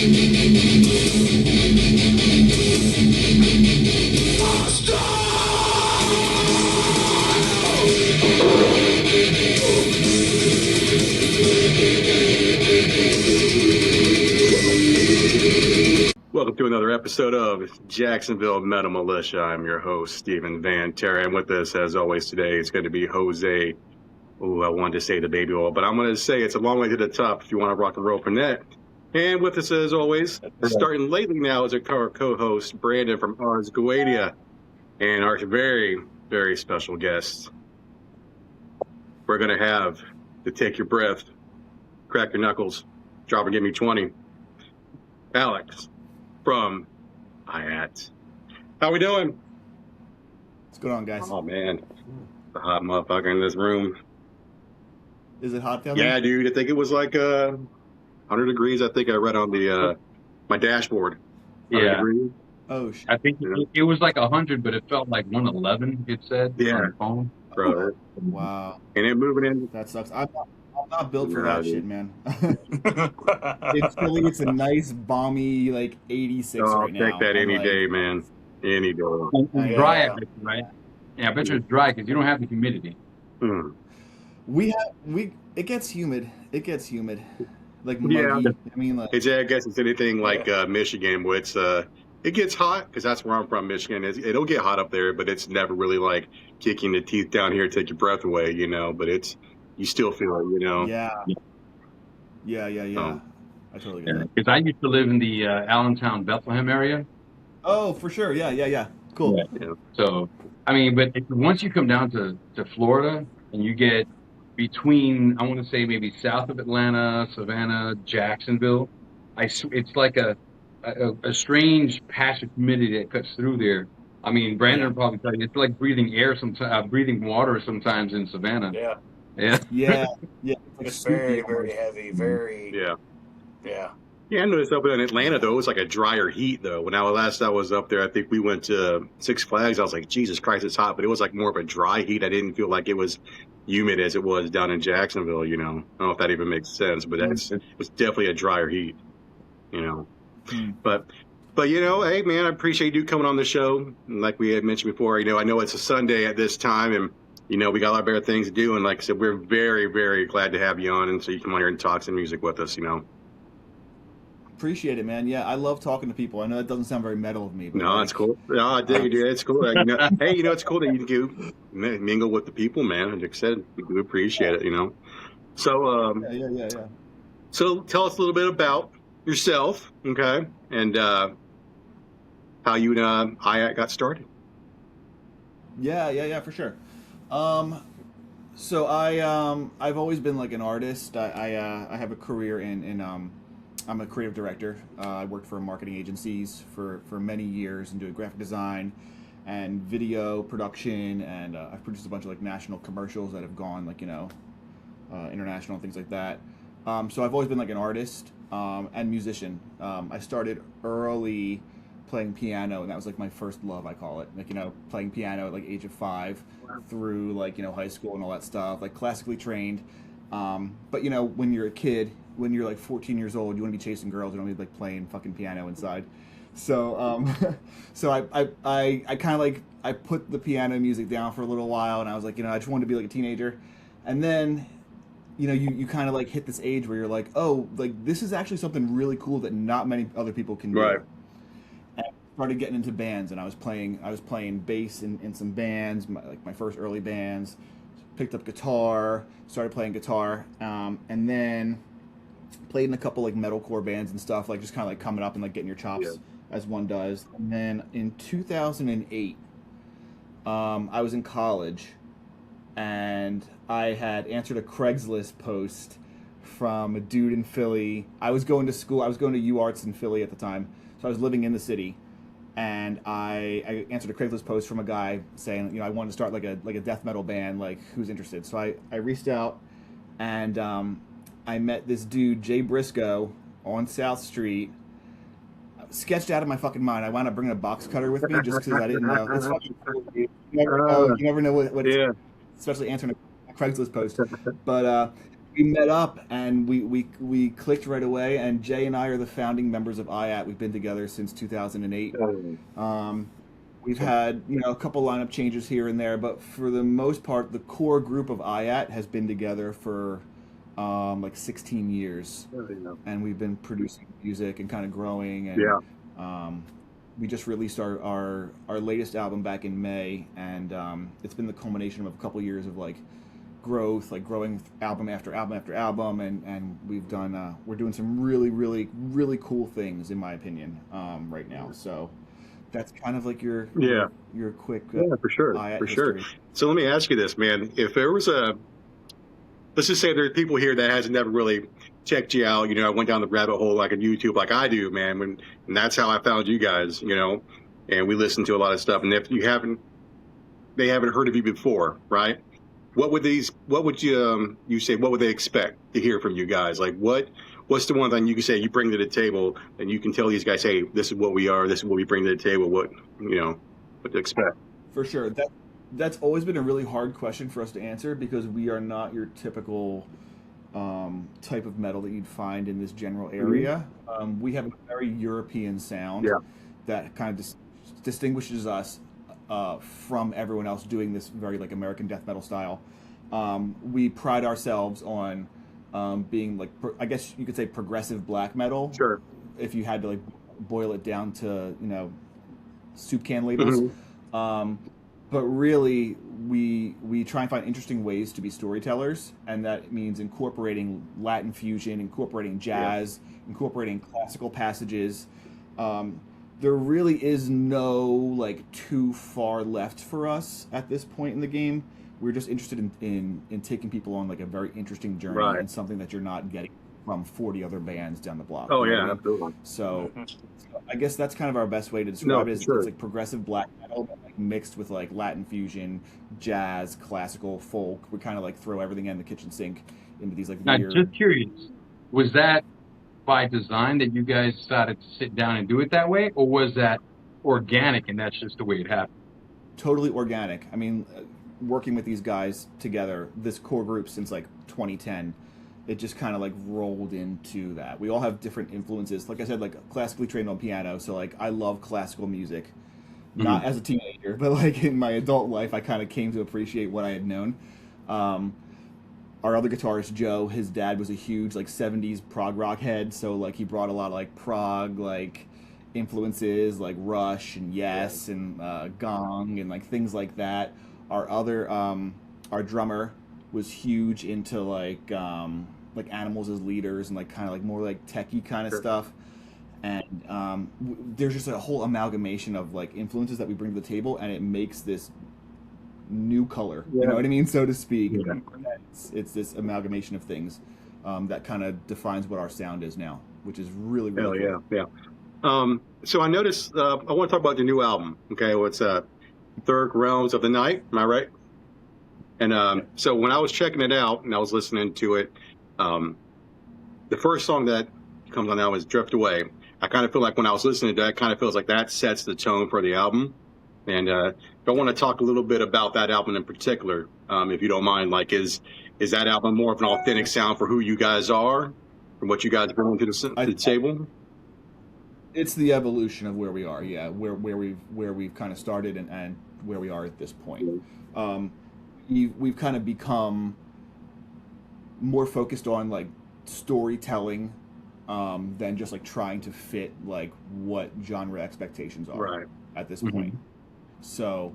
Welcome to another episode of Jacksonville Metal Militia. I'm your host, Stephen Van Terra, and with us, as always, today it's going to be Jose. Oh, I wanted to say the baby oil, but I'm going to say it's a long way to the top if you want to rock and roll from that. And with us, as always, starting lately now, is our co-host, Brandon from Ars Goetia, and our very, very special guest. We're going to have to take your breath, crack your knuckles, drop and give me 20. Alec from IATT. How we doing? What's going on, guys? Oh, man. The hot motherfucker in this room. Is it hot down there? Yeah, dude. I think it was like 100 degrees. I think I read on the my dashboard. Yeah. Degrees. Oh, shit. I think it was like 100, but it felt like 111, it said on the phone. Bro. Wow. And it moving in. That sucks. I'm not built for that shit, man. It's Philly. It's a nice, balmy, like 86 right now. I'll take that any day, man. Any day. And dry, I bet, right? Yeah, I bet you it's dry because you don't have the humidity. It gets humid. Like muggy. Yeah. I mean, like. I guess it's anything like Michigan, where it's it gets hot because that's where I'm from, Michigan. It'll get hot up there, but it's never really like kicking the teeth down here, take your breath away, you know. But you still feel it, you know. Yeah. I totally get that. Because I used to live in the Allentown, Bethlehem area. Oh, for sure. Yeah. Cool. Yeah. So, I mean, but once you come down to Florida and you get between, I want to say maybe south of Atlanta, Savannah, Jacksonville, it's like a strange patch of humidity that cuts through there. I mean, Brandon will probably tell you, it's like breathing breathing water sometimes in Savannah. Yeah. It's very, very heavy. Yeah, I noticed up in Atlanta, though, it was like a drier heat, though. When I was up there, I think we went to Six Flags. I was like, Jesus Christ, it's hot. But it was like more of a dry heat. I didn't feel like it was humid as it was down in Jacksonville, you know. I don't know if that even makes sense, but it was definitely a drier heat, you know. But you know, hey, man, I appreciate you coming on the show. And like we had mentioned before, you know, I know it's a Sunday at this time, and, you know, we got a lot of better things to do. And like I said, we're very, very glad to have you on, and so you come on here and talk some music with us, you know. Appreciate it, man. Yeah, I love talking to people. I know that doesn't sound very metal of me. But no, it's cool. No, I dig it. It's cool. You know, hey, you know, it's cool that you do mingle with the people, man. Like I said, we do appreciate it, you know. So, Yeah. So tell us a little bit about yourself, okay, and how you and IATT got started. Yeah, for sure. So I've always been like an artist. I have a career in I'm a creative director. I worked for marketing agencies for many years and doing graphic design and video production, and I've produced a bunch of like national commercials that have gone like, you know, international and things like that. So I've always been like an artist and musician. I started early playing piano, and that was like my first love, I call it. Like, you know, playing piano at like age of 5 through like, you know, high school and all that stuff, like classically trained. But you know, when you're a kid, when you're like 14 years old, you want to be chasing girls. You don't want to be like playing fucking piano inside. So, so I kind of like, I put the piano music down for a little while, and I was like, you know, I just wanted to be like a teenager. And then, you know, you kind of like hit this age where you're like, oh, like this is actually something really cool that not many other people can do. Right. And I started getting into bands, and I was playing bass in some bands, like my first early bands. Picked up guitar, started playing guitar, and then played in a couple like metalcore bands and stuff, like just kind of like coming up and like getting your chops as one does. And then in 2008, I was in college, and I had answered a Craigslist post from a dude in Philly. I was going to school. I was going to UArts in Philly at the time, so I was living in the city. And I answered a Craigslist post from a guy saying, you know, I want to start like a death metal band, like who's interested. So I reached out, and I met this dude, Jay Briscoe, on South Street. Sketched out of my fucking mind. I wound up bringing a box cutter with me just because I didn't know. It's fucking cool, dude. You never know what yeah. especially answering a Craigslist post. But we met up and we clicked right away. And Jay and I are the founding members of IATT. We've been together since 2008. We've had a couple lineup changes here and there, but for the most part, the core group of IATT has been together for like 16 years, and we've been producing music and kind of growing. And we just released our latest album back in May, and it's been the culmination of a couple years of like growth, like growing album after album after album, and we're doing some really really really cool things in my opinion right now. So that's kind of like your quick for sure, for sure. So let me ask you this, man. If there was let's just say there are people here that has never really checked you out. I went down the rabbit hole like on YouTube, like I do, man. And that's how I found you guys. And we listened to a lot of stuff. And if they haven't heard of you before, right? What would you say? What would they expect to hear from you guys? Like what's the one thing you can say you bring to the table, and you can tell these guys, hey, this is what we are, this is what we bring to the table, what to expect? For sure. That's always been a really hard question for us to answer because we are not your typical type of metal that you'd find in this general area. We have a very European sound that kind of distinguishes us from everyone else doing this very like American death metal style. We pride ourselves on being like, I guess you could say progressive black metal. Sure. If you had to like boil it down to soup can labels. But really, we try and find interesting ways to be storytellers, and that means incorporating Latin fusion, incorporating jazz, incorporating classical passages. There really is no like too far left for us at this point in the game. We're just interested in taking people on like a very interesting journey and something that you're not getting from 40 other bands down the block. Oh yeah, absolutely. So I guess that's kind of our best way to describe it. It's like progressive black metal, but like mixed with like Latin fusion, jazz, classical, folk. We kind of like throw everything in the kitchen sink into these like weird. Just curious, was that by design that you guys decided to sit down and do it that way, or was that organic and that's just the way it happened? Totally organic. I mean, working with these guys together, this core group since like 2010. It just kind of like rolled into that. We all have different influences. Like I said, like classically trained on piano, so like I love classical music. Not as a teenager, but like in my adult life, I kind of came to appreciate what I had known. Our other guitarist Joe, his dad was a huge like 70s prog rock head, so like he brought a lot of like prog like influences, like Rush and Yes and Gong and like things like that. Our drummer was huge into like animals as leaders and like kind of like more like techie kind of stuff, and there's just a whole amalgamation of like influences that we bring to the table, and it makes this new color, you know what I mean, so to speak. It's this amalgamation of things that kind of defines what our sound is now, which is really cool. So I noticed I want to talk about the new album. Okay, well, it's Third Realms of the Night, am I right? And so when I was checking it out and I was listening to it, the first song that comes on now is Drift Away. I kind of feel like when I was listening to that, it kind of feels like that sets the tone for the album. And I want to talk a little bit about that album in particular, if you don't mind. Like, is that album more of an authentic sound for who you guys are and what you guys bring to the table? It's the evolution of where we are, where we've kind of started and where we are at this point. We've kind of become more focused on like storytelling than just like trying to fit like what genre expectations are at this point. So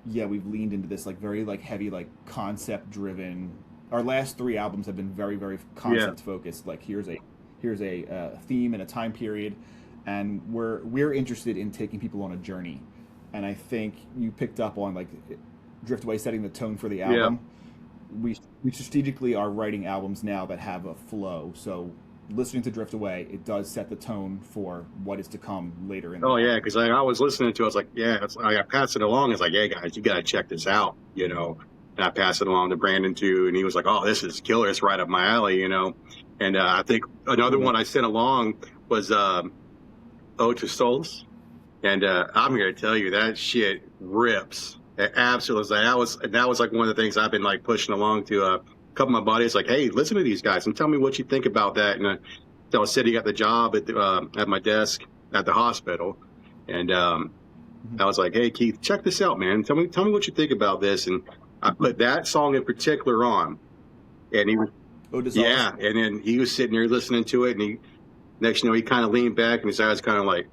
we've leaned into this like very like heavy like concept driven. Our last 3 albums have been very very concept focused. Like here's a theme and a time period, and we're interested in taking people on a journey. And I think you picked up on like Drift Away setting the tone for the album. We strategically are writing albums now that have a flow. So listening to Drift Away, it does set the tone for what is to come later in the album. Because I was listening to it, I was like, I passed it along. It's like, hey guys, you gotta check this out, And I passed it along to Brandon too, and he was like, oh, this is killer, it's right up my alley, And I think another one I sent along was Ode to Souls. And I'm here to tell you that shit rips. It absolutely. That was like one of the things I've been like pushing along to couple of my buddies like, hey, listen to these guys and tell me what you think about that. And I was sitting at the job at my desk at the hospital, and I was like, hey, Keith, check this out, man. Tell me what you think about this. And I put that song in particular on, and he was, yeah, and then he was sitting there listening to it, and next you know, he kind of leaned back and his eyes kind of like,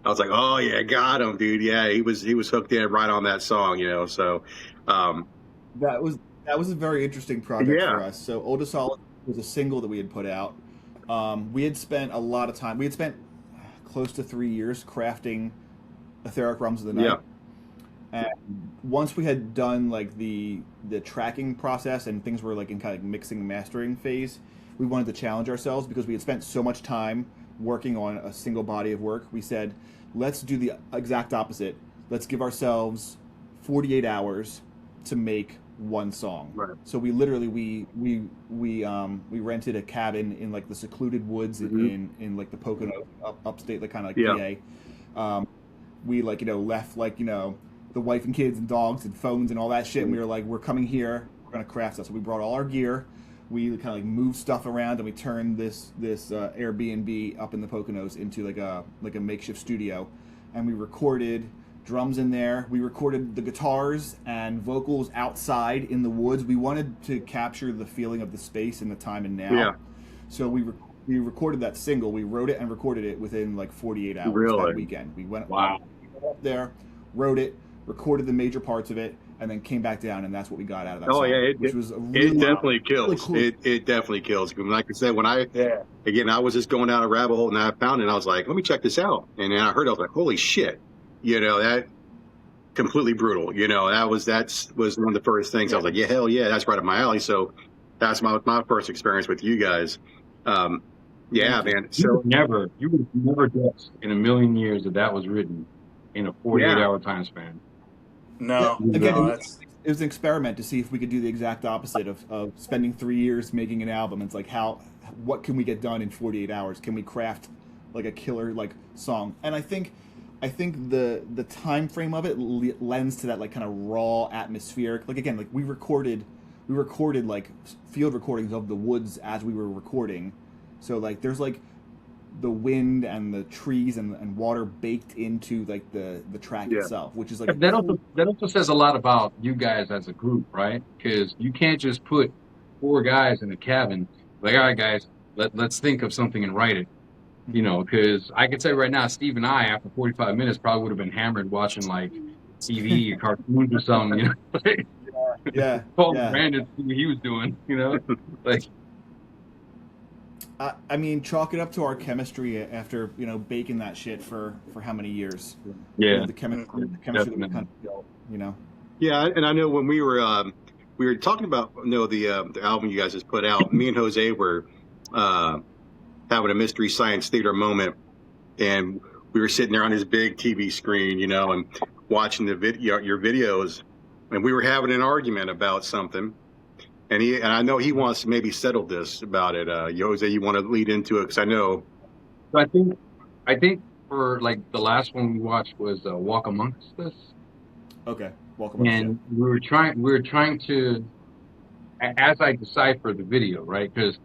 I was like, oh yeah, got him, dude. Yeah, he was hooked in right on that song, you know. So that was a very interesting project for us. So Oda Solid was a single that we had put out. We had spent a lot of time. We had spent close to 3 years crafting Etheric Realms of the Night. Yeah. And once we had done like the tracking process and things were like in kind of mixing and mastering phase, we wanted to challenge ourselves because we had spent so much time working on a single body of work. We said, let's do the exact opposite. Let's give ourselves 48 hours to make one song. Right. So we literally we rented a cabin in like the secluded woods in like the Pocono upstate, like kind of like PA. We like, you know, left like, you know, the wife and kids and dogs and phones and all that shit. And we were like, we're coming here, we're gonna craft stuff. So we brought all our gear. We kind of like moved stuff around and we turned this Airbnb up in the Poconos into like a makeshift studio, and we recorded drums in there. We recorded the guitars and vocals outside in the woods. We wanted to capture the feeling of the space and the time and now. Yeah. So we recorded that single. We wrote it and recorded it within like 48 hours that weekend. We went up there, wrote it, recorded the major parts of it, and then came back down, and that's what we got out of that song. It definitely kills. Really cool. It definitely kills. Like I said, when I was just going down a rabbit hole, and I found it, and I was like, let me check this out. And then I heard it, I was like, holy shit. You know, that completely brutal. You know, that was one of the first things. I was like, yeah, hell yeah, that's right up my alley. So that's my first experience with you guys. Yeah, man. So you would never guess in a million years that was written in a 48-hour time span. No. Again, no, it was an experiment to see if we could do the exact opposite of spending 3 years making an album. It's like, what can we get done in 48 hours? Can we craft like a killer like song? And I think the time frame of it lends to that like kind of raw atmospheric. Like again, like we recorded like field recordings of the woods as we were recording. So like there's like the wind and the trees and water baked into like the track itself, which is like that also says a lot about you guys as a group, right? Because you can't just put 4 guys in a cabin like, all right guys, let's think of something and write it, you know. Because I can tell you right now, Steve and I after 45 minutes probably would have been hammered watching like TV or cartoons or something, you know. Paul Brandon, see what he was doing, you know, like. I mean, chalk it up to our chemistry after, you know, baking that shit for how many years? Yeah, you know, the chemistry that we kind of built, you know. Yeah, and I know when we were talking about the album you guys just put out. Me and Jose were having a Mystery Science Theater moment, and we were sitting there on his big TV screen, you know, and watching your videos, and we were having an argument about something. And I know he wants to maybe settle this about it. Jose, you want to lead into it? Because I know. So I think for like the last one we watched was Walk Amongst Us. Okay, Walk Amongst Us. And we were trying to, as I decipher the video, right? Because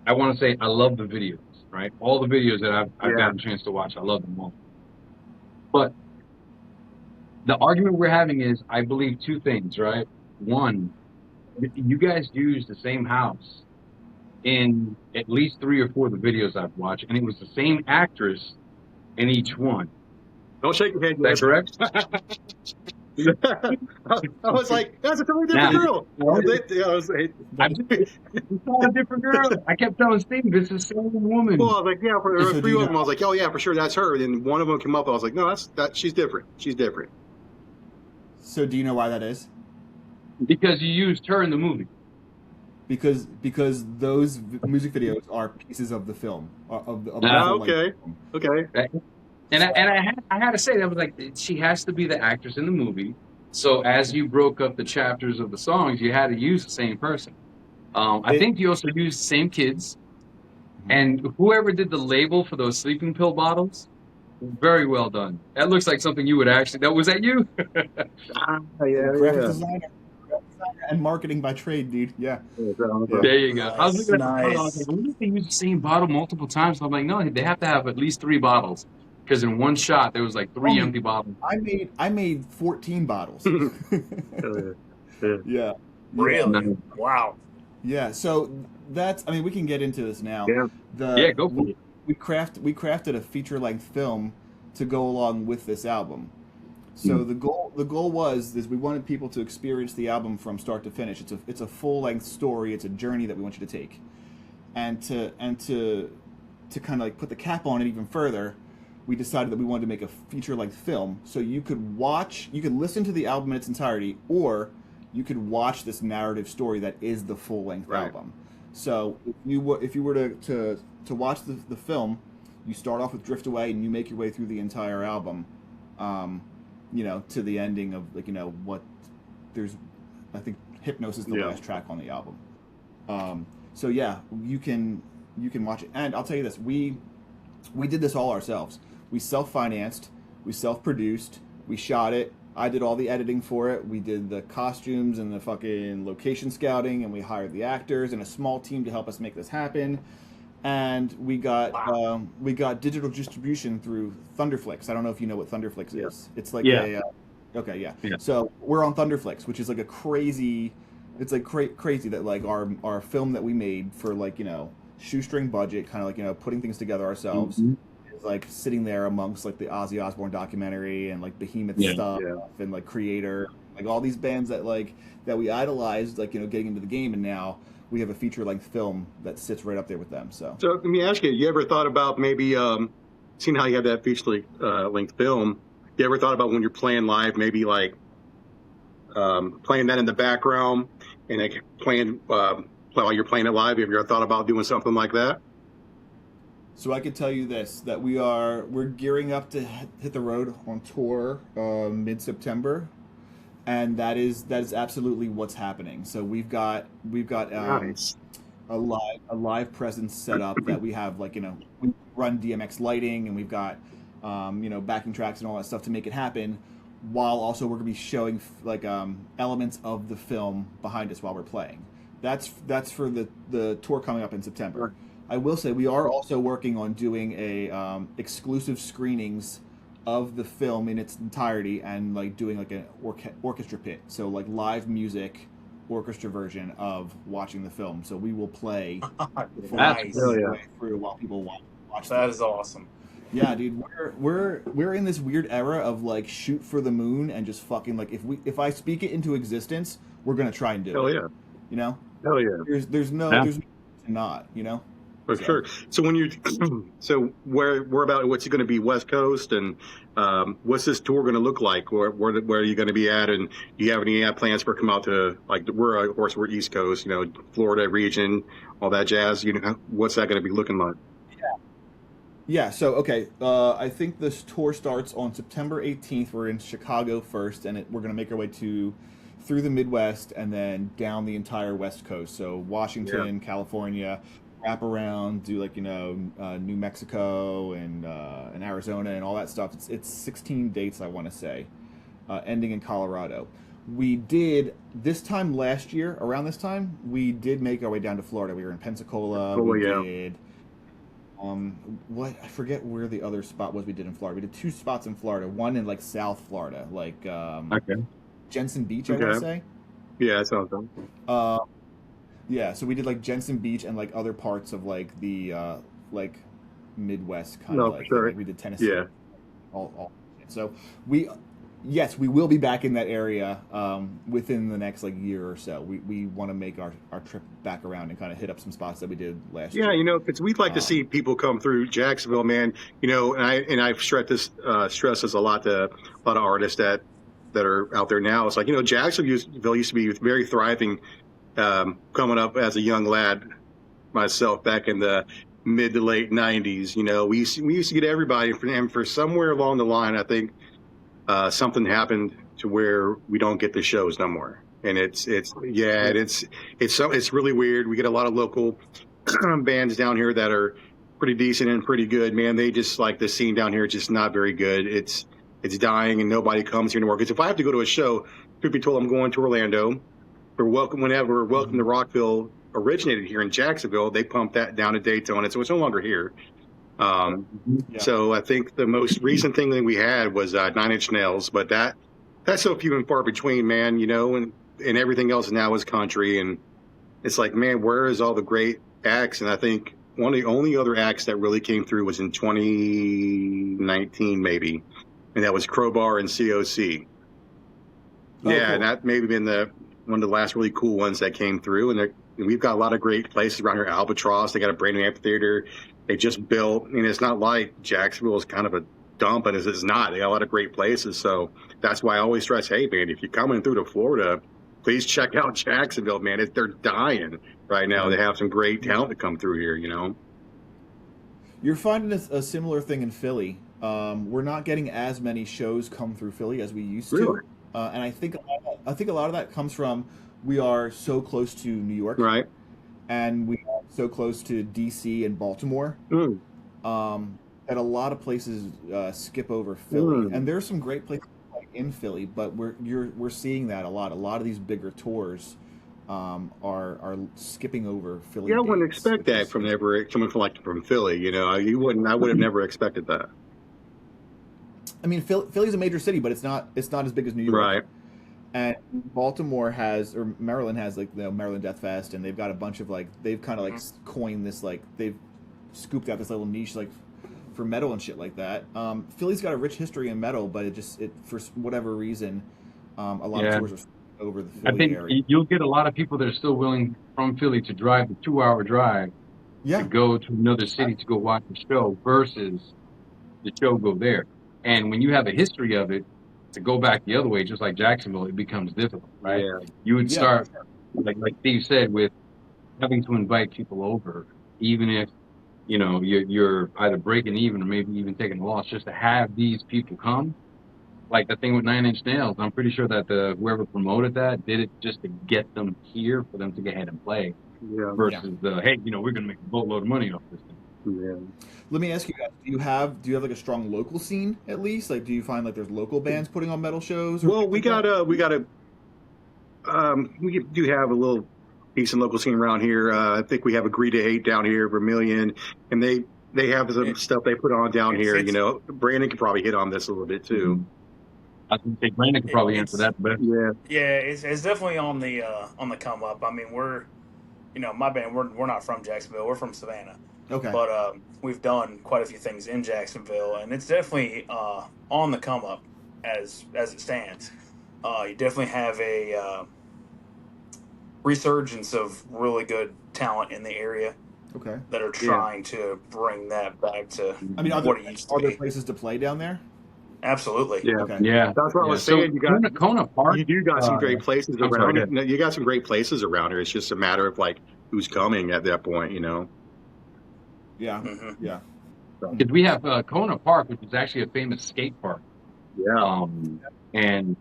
I want to say I love the videos, right? All the videos that I've gotten a chance to watch, I love them all. But the argument we're having is, I believe 2 things, right? One, you guys use the same house in at least 3 or 4 of the videos I've watched, and it was the same actress in each one. Don't shake your head. Is that correct? I was like, that's a totally different girl. It's not a different girl. I kept telling Steve, it's the same woman. Well, I was like, yeah, for 3 of them, I was like, oh yeah, for sure, that's her. And then one of them came up, I was like, no, she's different. She's different. So do you know why that is? Because you used her in the movie. Because those music videos are pieces of the film. Okay. And I had to say, that was like, she has to be the actress in the movie. So as you broke up the chapters of the songs, you had to use the same person. I think you also used the same kids. And whoever did the label for those sleeping pill bottles, very well done. That looks like something you would actually. Was that you? Graphic designer. designer and marketing by trade, dude. Yeah. There you go. I was Nice, looking at the bottle. I was nice. like, I wonder if they use the same bottle multiple times. I'm like, no, they have to have at least 3 bottles because in one shot there was like 3 Only- empty bottles. I made 14 bottles. Yeah. Really? Wow. Yeah. So that's. I mean, we can get into this now. Yeah. Yeah, go for it. We crafted a feature length film to go along with this album. So the goal was we wanted people to experience the album from start to finish. It's a full length story. It's a journey that we want you to take, and to kind of like put the cap on it even further, we decided that we wanted to make a feature length film so you could listen to the album in its entirety, or you could watch this narrative story that is the full length album. So if you were to watch the film, you start off with Drift Away and you make your way through the entire album, to the ending of what there's. I think Hypnosis is the last track on the album. So yeah, you can watch it, and I'll tell you this: we did this all ourselves. We self-financed, we self-produced, we shot it. I did all the editing for it. We did the costumes and the fucking location scouting, and we hired the actors and a small team to help us make this happen. And we got digital distribution through Thunderflix. I don't know if you know what Thunderflix is. It's like yeah. So we're on Thunderflix, which is like a crazy. It's like crazy that like our film that we made for shoestring budget, kind of like putting things together ourselves. Mm-hmm. Like sitting there amongst like the Ozzy Osbourne documentary and like Behemoth stuff and like Creator, like all these bands that we idolized, getting into the game, and now we have a feature length film that sits right up there with them. So let me ask you ever thought about maybe seeing how you have that feature length film? You ever thought about when you're playing live, maybe like playing that in the background and like playing while you're playing it live? Have you ever thought about doing something like that? So I could tell you this, that we're gearing up to hit the road on tour mid-September, and that is absolutely what's happening. So we've got Nice. a live presence set up that we have we run DMX lighting, and we've got backing tracks and all that stuff to make it happen, while also we're gonna be showing elements of the film behind us while we're playing. That's for the tour coming up in September. Sure. I will say we are also working on doing a exclusive screenings of the film in its entirety, and like doing like an orchestra pit, so like live music orchestra version of watching the film. So we will play Nice. through while people watch. That is awesome. Yeah, dude, we're in this weird era of like shoot for the moon and just fucking like if I speak it into existence, we're gonna try and do Hell it. yeah. You know? Hell yeah. There's no to not, For sure. So when you, where about? What's it going to be? West Coast, and what's this tour going to look like? Where are you going to be at? And do you have any plans for come out to we're East Coast, Florida region, all that jazz? What's that going to be looking like? Yeah. So okay, I think this tour starts on September 18th. We're in Chicago first, and we're going to make our way through the Midwest and then down the entire West Coast. So Washington, California. Wrap around, do New Mexico and Arizona and all that stuff. It's 16 dates, I want to say, ending in Colorado. We did this time last year, around this time, we did make our way down to Florida. We were in Pensacola. Did I forget where the other spot was we did in Florida. We did 2 spots in Florida, one in like South Florida, Jensen Beach, I want to say. Yeah, that sounds fun. Yeah, so we did like Jensen Beach and like other parts of like the Midwest kind of like. Sure. Like we did Tennessee. Yeah. All. So we will be back in that area within the next year or so. We want to make our trip back around and kind of hit up some spots that we did last year. Yeah, because we'd like to see people come through Jacksonville, man. And I've stressed this a lot to a lot of artists that are out there now. It's like Jacksonville used to be very thriving. Coming up as a young lad myself back in the mid to late 90s, we used to get everybody, and for somewhere along the line, I think something happened to where we don't get the shows no more. And it's really weird. We get a lot of local bands down here that are pretty decent and pretty good, man. They just the scene down here is just not very good. It's dying and nobody comes here anymore. Because if I have to go to a show, truth be told, I'm going to Orlando. whenever Welcome to Rockville originated here in Jacksonville, they pumped that down to Daytona, so it's no longer here. So I think the most recent thing that we had was 9 Inch Nails, but that's so few and far between, man. And everything else now is country, and it's like, man, where is all the great acts? And I think one of the only other acts that really came through was in 2019, maybe, and that was Crowbar and COC. Oh, Yeah, cool. and that maybe been one of the last really cool ones that came through. And we've got a lot of great places around here. Albatross, they got a brand new amphitheater they just built. I mean, it's not like Jacksonville is kind of a dump, and it's not. They got a lot of great places. So that's why I always stress, hey, man, if you're coming through to Florida, please check out Jacksonville, man. They're dying right now. They have some great talent to come through here, You're finding a similar thing in Philly. We're not getting as many shows come through Philly as we used Really? to, and I think a lot of that comes from we are so close to New York, Right. and we are so close to DC and Baltimore, that a lot of places skip over Philly, and there's some great places in Philly, but we're seeing that a lot. A lot of these bigger tours are skipping over Philly. Yeah, I wouldn't dates, expect that coming from Philly. I would have never expected that. I mean, Philly's a major city, but it's not as big as New York. Right. And Baltimore or Maryland has Maryland Death Fest, and they've got a bunch of they've kind of coined this they've scooped out this little niche for metal and shit like that. Philly's got a rich history in metal, but it for whatever reason, a lot of tours are over the Philly I think area. you'll get a lot of people that are still willing from Philly to drive the 2-hour drive to go to another city to go watch the show versus the show go there. And when you have a history of it, to go back the other way, just like Jacksonville, it becomes difficult, right? Yeah. You would start, like Steve said, with having to invite people over, even if you're either breaking even or maybe even taking a loss, just to have these people come. Like the thing with 9 Inch Nails, I'm pretty sure that whoever promoted that did it just to get them here for them to go ahead and play. Yeah. Versus hey, we're gonna make a boatload of money off this thing. Yeah. Let me ask you guys: Do you have a strong local scene at least? Do you find there's local bands putting on metal shows? Well, we do have a little decent local scene around here. I think we have Agree to Hate down here, Vermilion, and they have some stuff they put on down here. Brandon could probably hit on this a little bit too. I think Brandon could probably answer that the best. Yeah, it's definitely on the come up. I mean, we're my band, we're not from Jacksonville, we're from Savannah. Okay. But we've done quite a few things in Jacksonville, and it's definitely on the come up as it stands. You definitely have a resurgence of really good talent in the area. Okay. That are trying to bring that back to what it used to be. Are there be. places to play down there? Absolutely. Yeah. Okay. Yeah. That's what I was saying. You got Kona Park. You do got some great places I'm around sorry, here. You got some great places around here. It's just a matter of who's coming at that point. Yeah. Mm-hmm. Yeah. Because we have Kona Park, which is actually a famous skate park. Yeah. And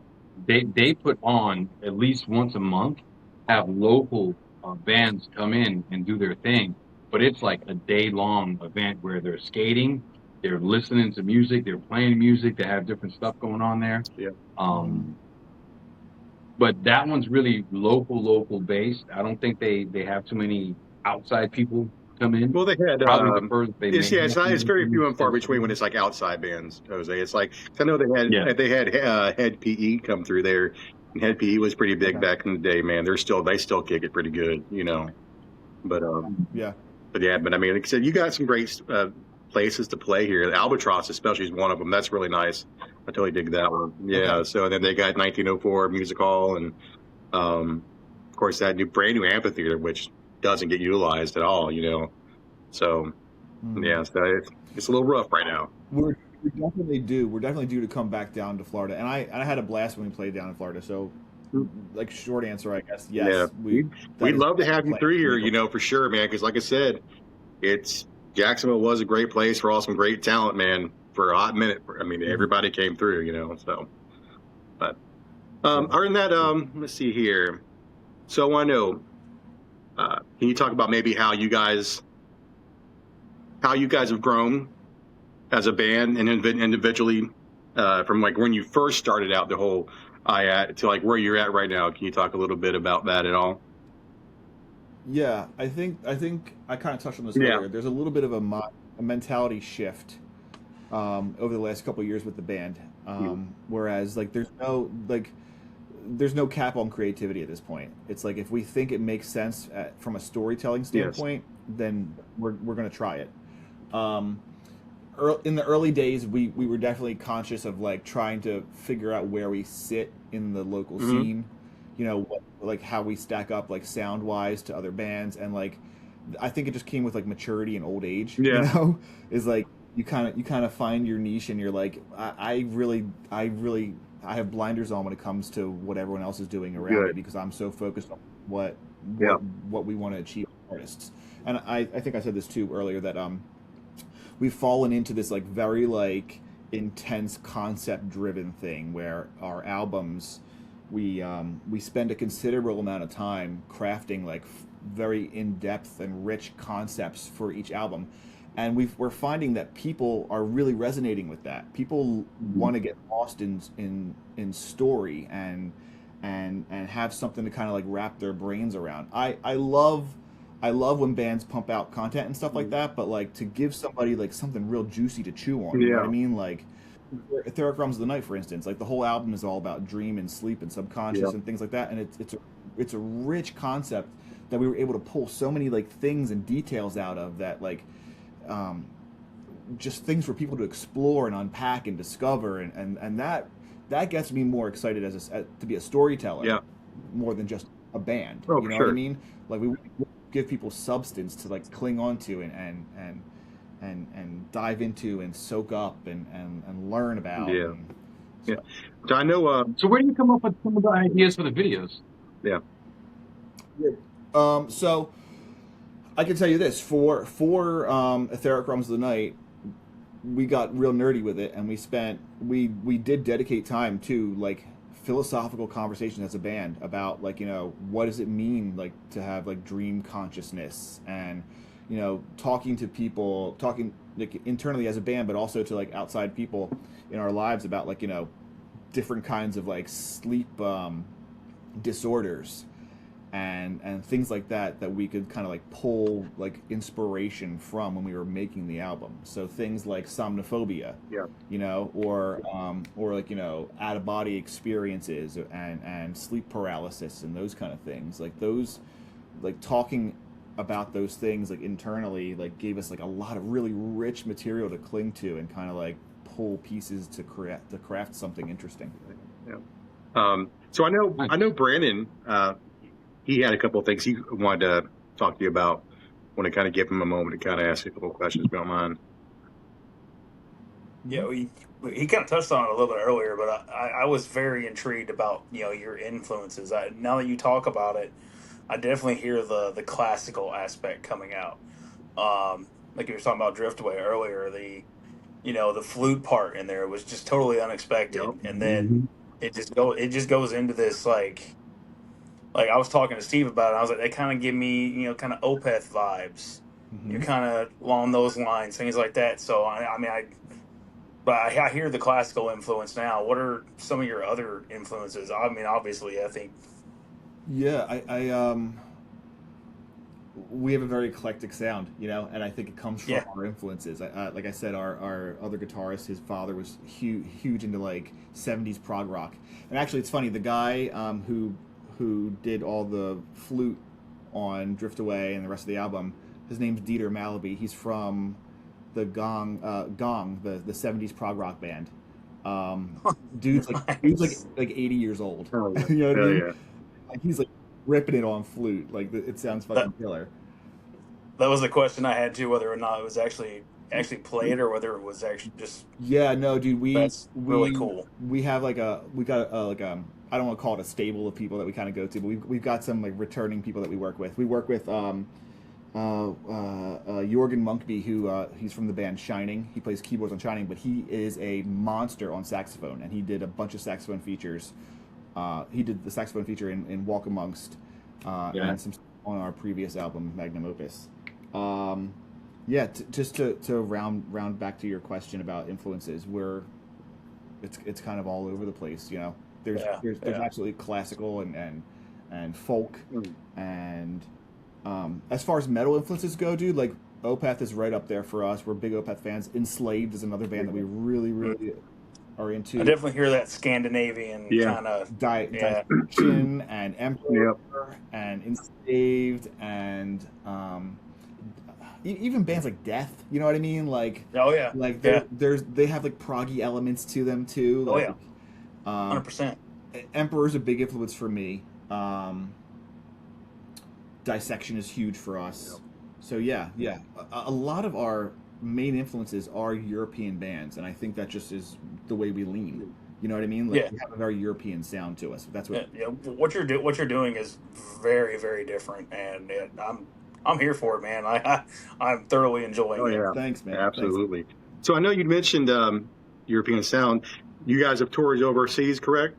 they put on at least once a month, have local bands come in and do their thing. But it's like a day-long event where they're skating, they're listening to music, they're playing music, they have different stuff going on there. Yeah. But that one's really local based. I don't think they have too many outside people come in. Well, they had probably the first they it's very few and far between when it's outside bands, Jose. It's I know they had Head PE come through there, and Head PE was pretty big back in the day, man. They still kick it pretty good, But but I mean, like I said, you got some great places to play here. The Albatross, especially, is one of them. That's really nice. I totally dig that one. Yeah. Okay. So then they got 1904 Music Hall, and of course that brand new amphitheater, which doesn't get utilized at all, So so it's a little rough right now. We're definitely due to come back down to Florida, and I had a blast when we played down in Florida. So, short answer, I guess, yes. Yeah. We'd love to have you through here, for sure, man. Because like I said, Jacksonville was a great place for some great talent, man. For a hot minute, I mean, everybody came through, So, but other than that, let's see here. So I know. Can you talk about maybe how you guys have grown as a band and individually from when you first started out the whole IATT to like where you're at right now. Can you talk a little bit about that at all? Yeah, I think I kind of touched on this Yeah. earlier. There's a little bit of a mentality shift over the last couple of years with the band. Whereas like there's no cap on creativity at this point. It's like if we think it makes sense from a storytelling standpoint, then we're going to try it. In the early days, we were definitely conscious of like trying to figure out where we sit in the local scene, you know, like how we stack up like sound wise to other bands, and like I think it just came with like maturity and old age. Yeah. You know, is like you kind of find your niche, and you're like I have blinders on when it comes to what everyone else is doing around me, because I'm so focused on what we want to achieve as artists. And I think I said this too earlier, that we've fallen into this like very like intense concept driven thing where our albums, we spend a considerable amount of time crafting like very in-depth and rich concepts for each album, and we're finding that people are really resonating with that. People want to get lost in story and have something to kind of like wrap their brains around. I love when bands pump out content and stuff like that, but like to give somebody like something real juicy to chew on, you know what I mean? Like Etheric Realms of the Night, for instance, like the whole album is all about dream and sleep and subconscious and things like that, and it's a rich concept that we were able to pull so many like things and details out of that, like just things for people to explore and unpack and discover, and that gets me more excited as to be a storyteller, more than just a band. You know what I mean? Like we give people substance to like cling on to and dive into and soak up and learn about. So I know. So where do you come up with some of the ideas for the videos? So I can tell you this, for Etheric Realms of the Night, we got real nerdy with it, and we did dedicate time to like philosophical conversations as a band about like, you know, what does it mean like to have like dream consciousness, and you know, talking to people, talking like internally as a band, but also to like outside people in our lives about like, you know, different kinds of like sleep disorders and things like that we could kind of like pull like inspiration from when we were making the album. So things like somnophobia, you know, or like, you know, out of body experiences and sleep paralysis and those kind of things. Like those, like talking about those things like internally, like gave us like a lot of really rich material to cling to and kind of like pull pieces to craft something interesting. So I know Brandon. He had a couple of things he wanted to talk to you about. I want to kind of give him a moment to kind of ask you a couple of questions, if you don't mind. Yeah, he kind of touched on it a little bit earlier, but I was very intrigued about, you know, your influences. Now that you talk about it, I definitely hear the classical aspect coming out. Like you were talking about Driftaway earlier, the flute part in there was just totally unexpected, and then it just goes into this like I was talking to Steve about it. I was like, they kind of give me, you know, kind of Opeth vibes. You're kind of along those lines, things like that. So I hear the classical influence now. What are some of your other influences? I mean, obviously, I think. Yeah, we have a very eclectic sound, you know, and I think it comes from our influences. Like I said, our other guitarist, his father was huge into like 70s prog rock. And actually, it's funny, the guy who did all the flute on Drift Away and the rest of the album, his name's Dieter Malaby. He's from the Gong, the 70s prog rock band. Dude's like 80 years old. You know what I mean? Like, he's like ripping it on flute. Like it sounds fucking killer. That was the question I had too, whether or not it was actually played or whether it was actually just. Yeah, no, dude. That's really cool. We have like I don't want to call it a stable of people that we kind of go to, but we've got some like returning people that we work with. We work with Jorgen Munkby, who he's from the band Shining. He plays keyboards on Shining, but he is a monster on saxophone, and he did a bunch of saxophone features. He did the saxophone feature in Walk Amongst, and some on our previous album, Magnum Opus. Just to round back to your question about influences, it's kind of all over the place, you know. There's absolutely classical and folk, and as far as metal influences go, dude, like Opeth is right up there for us. We're big Opeth fans. Enslaved is another band that we really are into. I definitely hear that Scandinavian kind of Dissection and Emperor and Enslaved and even bands like Death. You know what I mean? Like like they have like proggy elements to them too. Like, 100%. Emperor's a big influence for me. Dissection is huge for us. So yeah, a lot of our main influences are European bands, and I think that just is the way we lean. You know what I mean? Like we have a very European sound to us. That's what. What you're doing is very, very different, and I'm here for it, man. I'm thoroughly enjoying it. Thanks, man. Absolutely. Thanks. So I know you mentioned European sound. You guys have toured overseas, correct?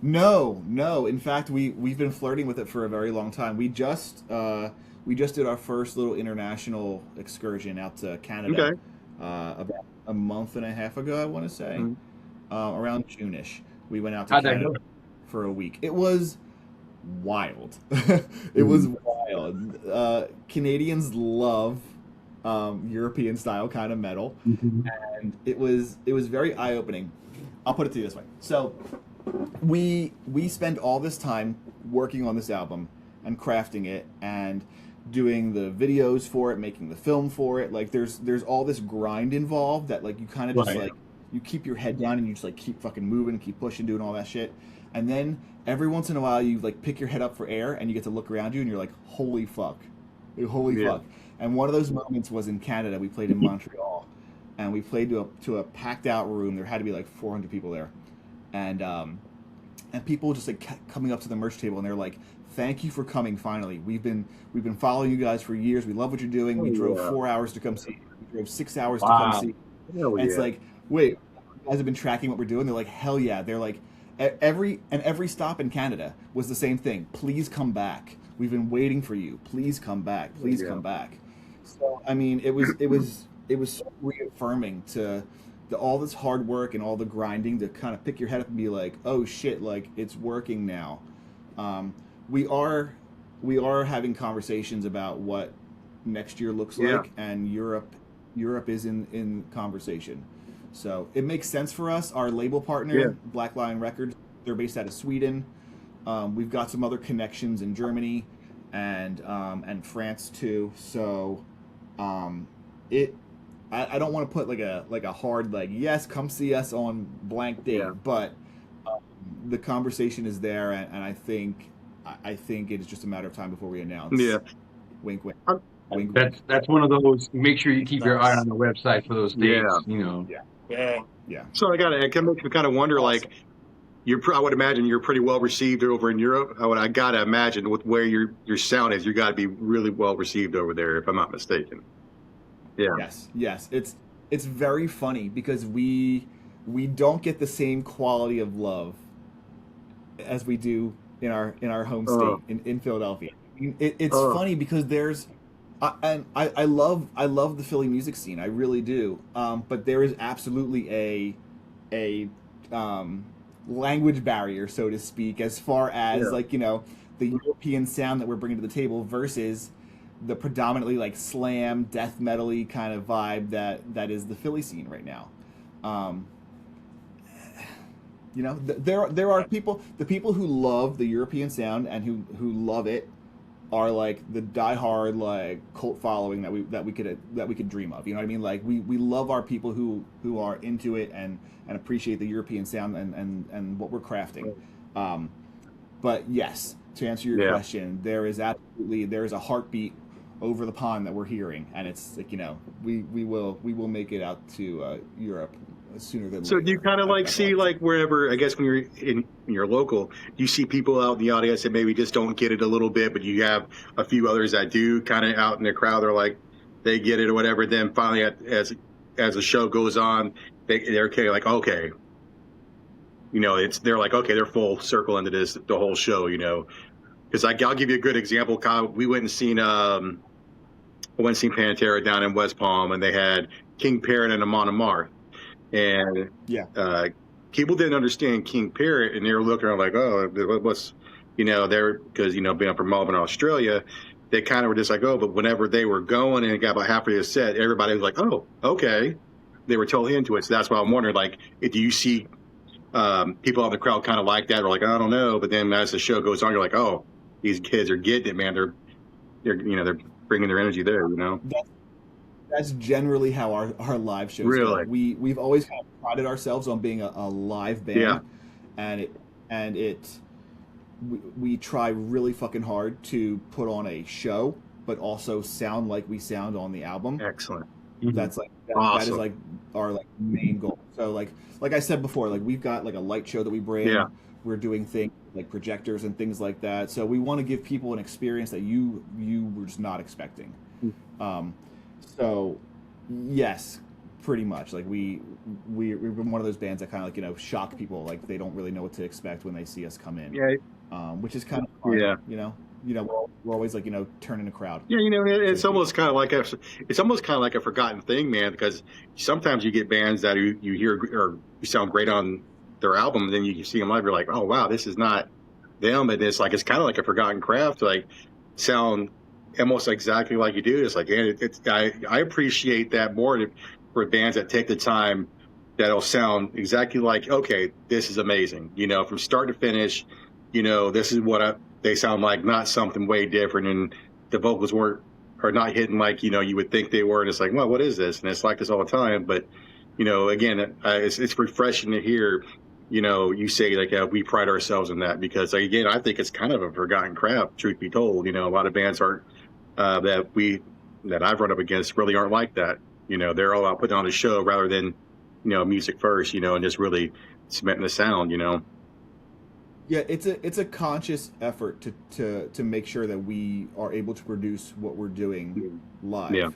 No. In fact, we've been flirting with it for a very long time. We just did our first little international excursion out to Canada about a month and a half ago, I want to say, around June-ish. We went out to Canada for a week. It was wild. It was wild. Canadians love European style kind of metal, and it was very eye-opening. I'll put it to you this way. So we spend all this time working on this album and crafting it and doing the videos for it, making the film for it. Like there's all this grind involved that like you kind of just like you keep your head down and you just like keep fucking moving, keep pushing, doing all that shit. And then every once in a while you like pick your head up for air and you get to look around you and you're like, holy fuck. Fuck. And one of those moments was in Canada. We played in Montreal and we played to a packed out room. There had to be like 400 people there. And people just like kept coming up to the merch table and they're like, thank you for coming finally. We've been following you guys for years. We love what you're doing. We drove 4 hours to come see you. We drove 6 hours to come see you. And it's like, wait, you guys have been tracking what we're doing? They're like, hell yeah. They're like, every stop in Canada was the same thing. Please come back. We've been waiting for you. Please come back. Please come back. So I mean, it was so reaffirming to all this hard work and all the grinding to kind of pick your head up and be like, oh shit, like it's working now. We are having conversations about what next year looks like, and Europe is in conversation. So it makes sense for us. Our label partner, Black Lion Records, they're based out of Sweden. We've got some other connections in Germany and France too. So I don't want to put like a hard like, yes, come see us on blank date, but the conversation is there, and I think it is just a matter of time before we announce. Yeah. Wink, wink. Wink, that's one of those. Make sure you keep your eye on the website for those dates. You know. Yeah. So it can make me kind of wonder, like, I would imagine you're pretty well received over in Europe. I gotta imagine with where your sound is, you got to be really well received over there, if I'm not mistaken. Yeah. Yes. It's very funny because we don't get the same quality of love as we do in our home state in Philadelphia. It's funny because there's I love the Philly music scene. I really do. But there is absolutely a language barrier, so to speak, as far as like, you know, the European sound that we're bringing to the table versus the predominantly like slam, death metal-y kind of vibe that is the Philly scene right now. You know, there are people, the people who love the European sound and who love it are like the diehard like cult following that we could dream of. You know what I mean? Like we love our people who are into it and appreciate the European sound and what we're crafting. But yes, to answer your question, there is a heartbeat over the pond that we're hearing, and it's like, you know, we will make it out to Europe sooner than later. So do you kind of like see like wherever, I guess when you're in your local, you see people out in the audience that maybe just don't get it a little bit, but you have a few others that do kind of out in the crowd, they're like, they get it or whatever. Then finally as the show goes on, they're okay, like, okay, you know, they're like, okay, they're full circle into this, the whole show, you know. Because I'll give you a good example, Kyle. We went and seen Pantera down in West Palm, and they had King Parrot and Amon Amarth. And people didn't understand King Parrot, and they were looking around like, oh, what's, they're, because, being from Melbourne, Australia, they kind of were just like, oh, but whenever they were going and got about halfway the set, everybody was like, oh, okay. They were totally into it. So that's why I'm wondering, like, do you see people in the crowd kind of like that, or like, I don't know, but then as the show goes on, you're like, oh, these kids are getting it, man. They're they're bringing their energy there, That's generally how our live shows Really? go. We've always kind of prided ourselves on being a live band, Yeah. and we try really fucking hard to put on a show, but also sound like we sound on the album. Excellent. That's like that Awesome. is like our main goal. So like I said before, like we've got like a light show that we bring. Yeah. We're doing things like projectors and things like that. So we want to give people an experience that you were just not expecting. So yes, pretty much. Like we've been one of those bands that kind of like shock people. Like they don't really know what to expect when they see us come in. Yeah. Which is kind of fun. Yeah. We're always like turning a crowd. Yeah, it's almost kind of like a forgotten thing, man. Because sometimes you get bands that you hear or you sound great on their album, and then you see them live, you're like, oh wow, this is not them, and it's kind of like a forgotten craft, like sound almost exactly like you do. It's like, I appreciate that more for bands that take the time, that'll sound exactly like, okay, this is amazing, from start to finish. This is what they sound like, not something way different, and the vocals are not hitting like you would think they were, and it's like, well, what is this? And it's like this all the time. But again, it's refreshing to hear you say like, we pride ourselves in that, because again, I think it's kind of a forgotten craft, truth be told. A lot of bands aren't that I've run up against really aren't like that. They're all about putting on a show rather than music first, and just really cementing the sound. Yeah, it's a conscious effort to make sure that we are able to produce what we're doing live, Yeah.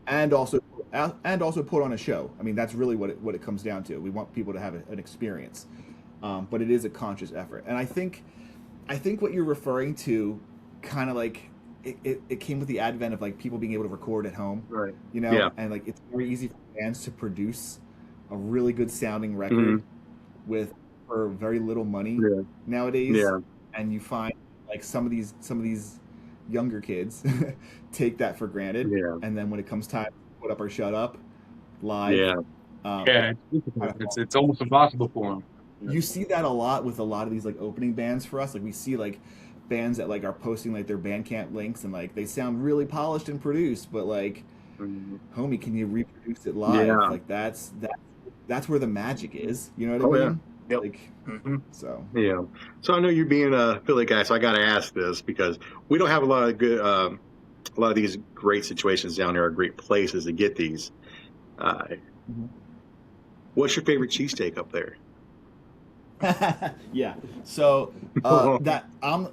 and also put on a show. I mean, that's really what it comes down to. We want people to have an experience, but it is a conscious effort. And I think what you're referring to, kind of like it came with the advent of like people being able to record at home, Right. Yeah. And like it's very easy for bands to produce a really good sounding record for very little money nowadays. Yeah. And you find like some of these younger kids take that for granted. Yeah. And then when it comes time to put up or shut up live, it's almost impossible for them. You see that a lot with a lot of these like opening bands for us. Like we see like bands that like are posting like their Bandcamp links, and like they sound really polished and produced, but like, homie, can you reproduce it live? Yeah. Like that's where the magic is. You know what I mean? Yep. Like, so Yeah. So I know you being a Philly guy, so I got to ask this, because we don't have a lot of good, a lot of these great situations down there, are great places to get these. What's your favorite cheesesteak up there? yeah. So that I'm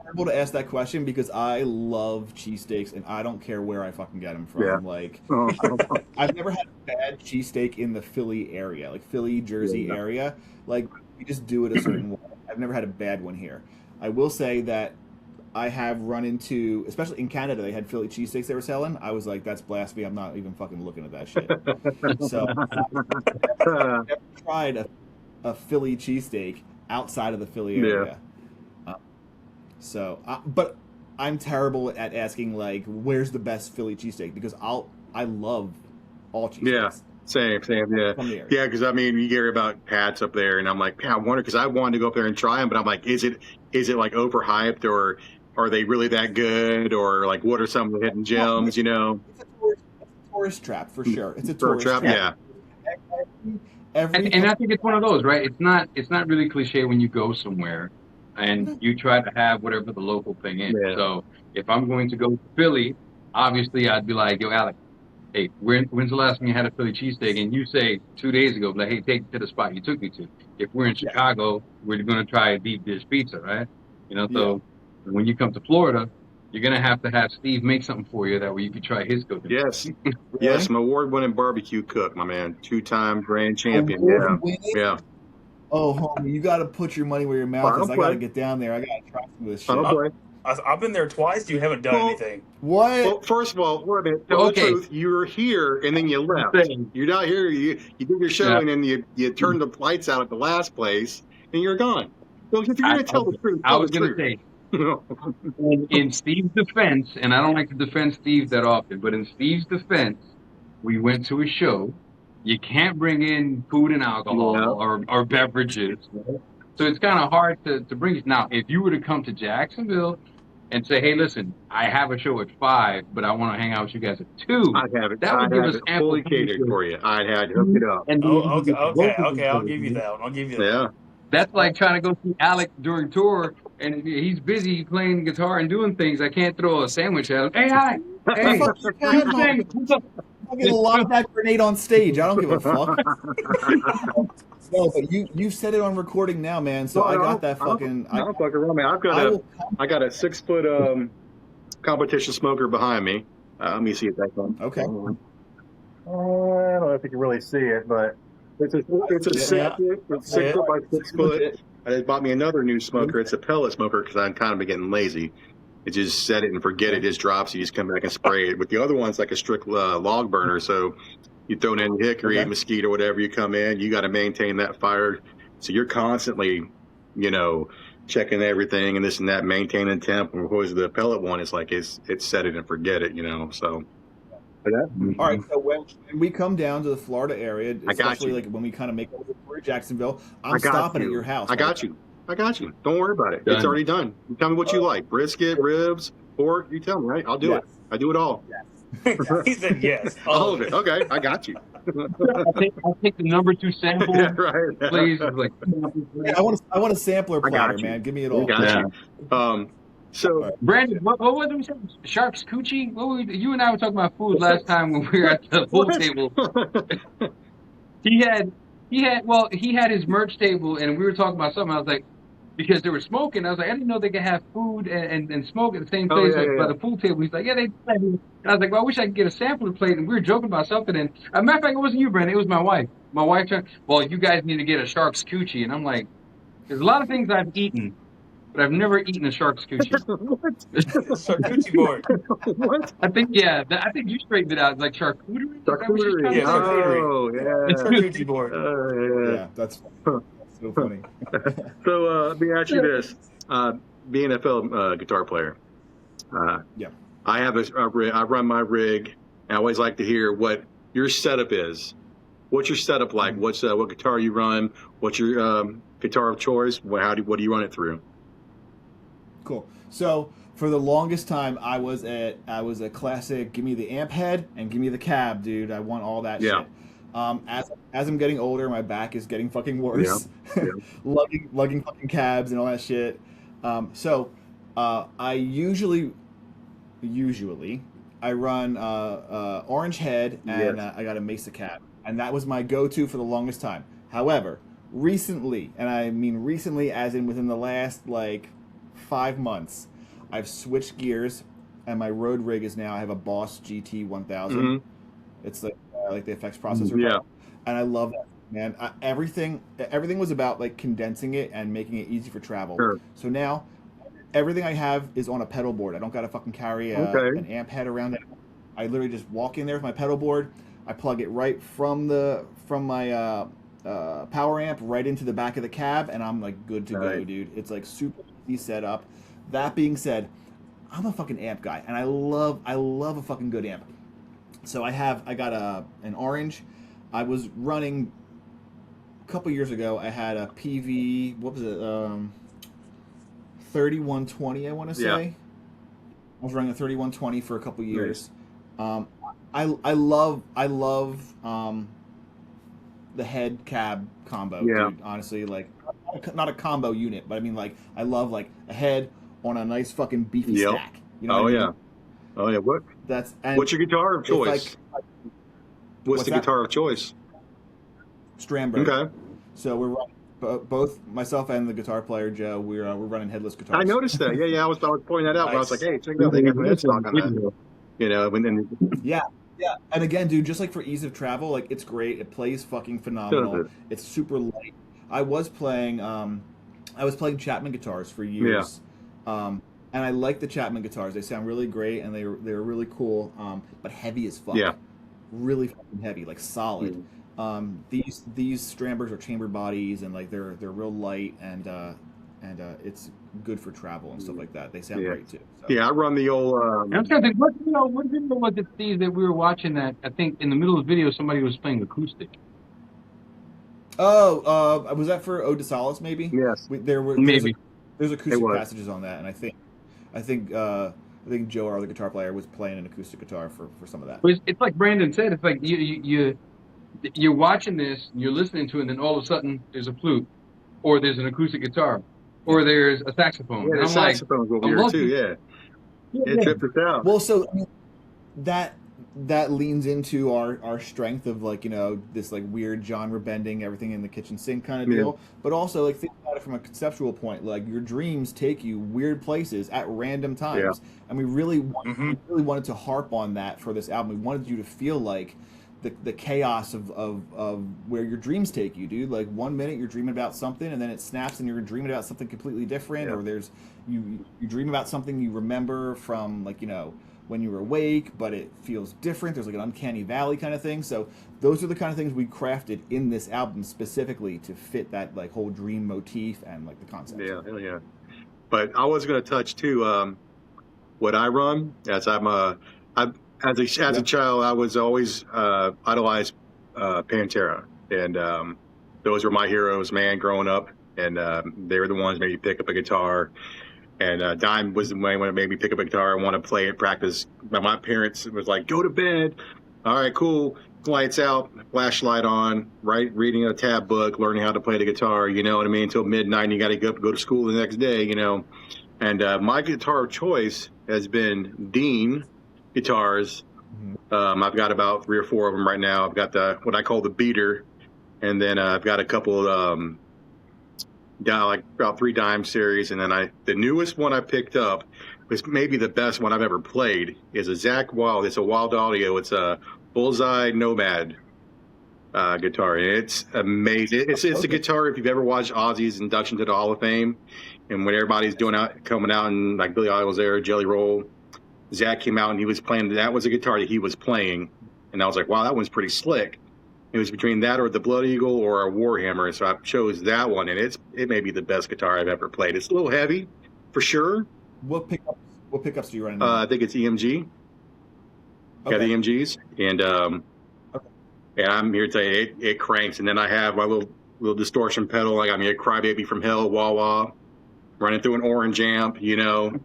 terrible to ask that question, because I love cheesesteaks and I don't care where I fucking get them from. Yeah. Like I've never had a bad cheesesteak in the Philly area, like Philly, Jersey area. Like we just do it a certain way. I've never had a bad one here. I will say that I have run into, especially in Canada, they had Philly cheesesteaks they were selling. I was like, that's blasphemy. I'm not even fucking looking at that shit. So I've never tried a Philly cheesesteak outside of the Philly area. But I'm terrible at asking like, where's the best Philly cheesesteak, because I love all cheesesteaks. Yeah. Same, yeah. Yeah, because I mean, you hear about Pat's up there, and I'm like, man, I wonder, because I wanted to go up there and try them, but I'm like, is it like overhyped, or are they really that good, or like what are some of the hidden gems? It's a tourist trap for sure. It's a tourist trap. Yeah. And I think it's one of those, right? It's not really cliche when you go somewhere and you try to have whatever the local thing is. Yeah. So if I'm going to go to Philly, obviously I'd be like, yo, Alec, hey, when's the last time you had a Philly cheesesteak? And you say 2 days ago, like, hey, take me to the spot you took me to. If we're in Chicago, we're going to try a deep dish pizza, right? So when you come to Florida, you're going to have Steve make something for you, that way you can try his cooking. Yes. Yes, I'm an award-winning barbecue cook, my man. 2-time grand champion. Yeah. Oh, homie, you got to put your money where your mouth is. I got to get down there. I got to try some of this shit. I've been there twice. You haven't done Well, anything. What? Well, first of all, wait a minute. Tell Okay. the truth. You were here and then you left. Saying. You're not here. You did your show Yeah. and then you turned the lights out at the last place and you're gone. So if you're going to tell the truth, I tell was the going to truth. say, in Steve's defense, and I don't like to defend Steve that often, but in Steve's defense, we went to a show. You can't bring in food and alcohol Yeah. or beverages. So it's kind of hard to bring it. Now, if you were to come to Jacksonville and say, hey, listen, I have a show at 5, but I want to hang out with you guys at 2, I'd have it. that would I'd give have us it ample fully catered for you. I'd have hooked it up. And Oh, okay, both of them I'll shows, give you man. that one. I'll give you Yeah. that. That's like trying to go see Alec during tour, and he's busy playing guitar and doing things. I can't throw a sandwich at him. Hey, Alec! Hey, Fuck you, man. I'm gonna lob that grenade on stage. I don't give a fuck. No, but you said it on recording now, man. So I got that fucking. I don't fuck around, man. I got a 6-foot competition smoker behind me. Let me see if that comes. Okay. I don't know if you can really see it, but it's a 6-foot by 6 foot. I just bought me another new smoker. It's a pellet smoker because I'm kind of getting lazy. It just set it and forget it. Just drops. You just come back and spray it. But the other one's like a strict log burner. So you throw it in hickory, mesquite, or whatever. You come in, you got to maintain that fire. So you're constantly, checking everything and this and that, maintaining temp. Whereas the pellet one, it's like it's set it and forget it. So. All right, so when we come down to the Florida area, I got especially you. like when we kind of make it over to Jacksonville, I'm stopping at your house. I got you. Don't worry about it. Done. It's already done. You tell me what you like. Brisket, ribs, pork. You tell me, right? I'll do it. I do it all. He said yes. All of it. Okay, I got you. I'll take the number 2 sample, right. please. Like, Yeah, I want a sampler I got platter, you. man. Give me it I all. got you. So Brandon, what was it we said? Shark's Coochie? You and I were talking about food last time when we were at the pool table. He had his merch table, and we were talking about something. I was like, because they were smoking, I was like, I didn't know they could have food and smoke at the same place by the pool table. He's like, yeah, they do. And I was like, well, I wish I could get a sampler plate. And we were joking about something. And as a matter of fact, it wasn't you, Brandon. It was my wife. My wife said, well, you guys need to get a Shark's Coochie. And I'm like, there's a lot of things I've eaten, but I've never eaten a Shark's Coochie. Charcuterie board. What? I think you straightened it out. It's like charcuterie. Charcuterie. Yeah, charcuterie. Oh, yeah. Charcuterie board. Yeah, that's so funny. So let me ask you this: being a fellow guitar player, I have I run my rig. And I always like to hear what your setup is. What's your setup like? What guitar you run? What's your guitar of choice? What do you run it through? Cool. So for the longest time, I was a classic. Give me the amp head and give me the cab, dude. I want all that shit. As I'm getting older, my back is getting fucking worse. lugging fucking cabs and all that shit. So I usually I run orange head and I got a Mesa cab, and that was my go-to for the longest time. However, recently, and I mean recently as in within the last 5 months, I've switched gears, and my road rig is now I have a Boss GT 1000. Mm-hmm. It's like the effects processor, and I love that, man. Everything was about condensing it and making it easy for travel. Sure. So now everything I have is on a pedal board. I don't got to fucking carry an amp head around it. I literally just walk in there with my pedal board. I plug it right from my power amp right into the back of the cab, and I'm good to go, dude. It's super easy setup. That being said, I'm a fucking amp guy, and I love a fucking good amp. So I got an orange. I was running a couple years ago. I had a PV. What was it? 3120. I want to say. Yeah. I was running a 3120 for a couple years. Nice. I love the head cab combo. Yeah. Dude, honestly, not a combo unit, but I mean I love a head on a nice fucking beefy stack. You know what I mean? Oh yeah. What's your guitar of choice? What's the guitar of choice? Strandberg. Okay. So we're running both myself and the guitar player Joe. We're running headless guitars. I noticed that. Yeah. I was pointing that out. Nice. I was like, hey, check it out. They got the headstock on that. Yeah. And again, dude, just for ease of travel, it's great. It plays fucking phenomenal. It's super light. I was playing Chapman guitars for years. Yeah. and I like the Chapman guitars. They sound really great, and they're really cool, but heavy as fuck. Yeah. Really fucking heavy, like solid. Mm. These Strambers are chambered bodies, and like they're real light, and it's good for travel and stuff like that. They sound Yeah. great too. So. Yeah, I run the old. And I'm trying to think, what video was it, Steve, that we were watching that I think in the middle of the video somebody was playing acoustic? Oh, was that for Ode to Solace? Maybe. Yes. Maybe. There's acoustic passages on that, and I think Joe, our other guitar player, was playing an acoustic guitar for some of that. It's like Brandon said. It's like you're watching this, you're listening to it, and then all of a sudden there's a flute, or there's an acoustic guitar, or there's a saxophone. Yeah, and the saxophones over here too. Yeah. It tripped us out. Well, so I mean, that leans into our strength of like, you know, this like weird genre bending everything in the kitchen sink kind of deal, but also like think about it from a conceptual point. Like your dreams take you weird places at random times, and we really wanted to harp on that for this album. We wanted you to feel like the chaos of where your dreams take you, dude. Like 1 minute you're dreaming about something, and then it snaps and you're dreaming about something completely different, or there's you dream about something you remember from, like, you know, when you were awake, but it feels different. There's like an uncanny valley kind of thing. So those are the kind of things we crafted in this album specifically to fit that like whole dream motif and like the concept. Yeah, hell yeah. But I was going to touch too. What I run, as as a child, I was always idolized Pantera, and those were my heroes, man, growing up. And they were the ones that made me pick up a guitar. And Dime was the one that made me pick up a guitar and want to play it, practice. But my parents was like, go to bed. All right, cool. Lights out, flashlight on, right? Reading a tab book, learning how to play the guitar, you know what I mean? Until midnight, and you got to go to school the next day, you know? And my guitar of choice has been Dean guitars. I've got about 3 or 4 of them right now. I've got what I call the beater. And then I've got a couple like about 3 Dime series, and then the newest one I picked up was maybe the best one I've ever played. Is a Zach Wild. It's a Wild Audio. It's a Bullseye Nomad guitar. And it's amazing. It's a guitar. If you've ever watched Ozzy's induction to the Hall of Fame, and when everybody's coming out, and like Billy Idol was there, Jelly Roll, Zach came out and he was playing. That was a guitar that he was playing, and I was like, wow, that one's pretty slick. It was between that or the Blood Eagle or a Warhammer, so I chose that one, and it may be the best guitar I've ever played. It's a little heavy, for sure. What pickups do you run? I think it's EMG. Okay. Got the EMGs, and and I'm here to tell you it cranks. And then I have my little distortion pedal. I got me a Crybaby from Hell, wah wah, running through an orange amp, you know.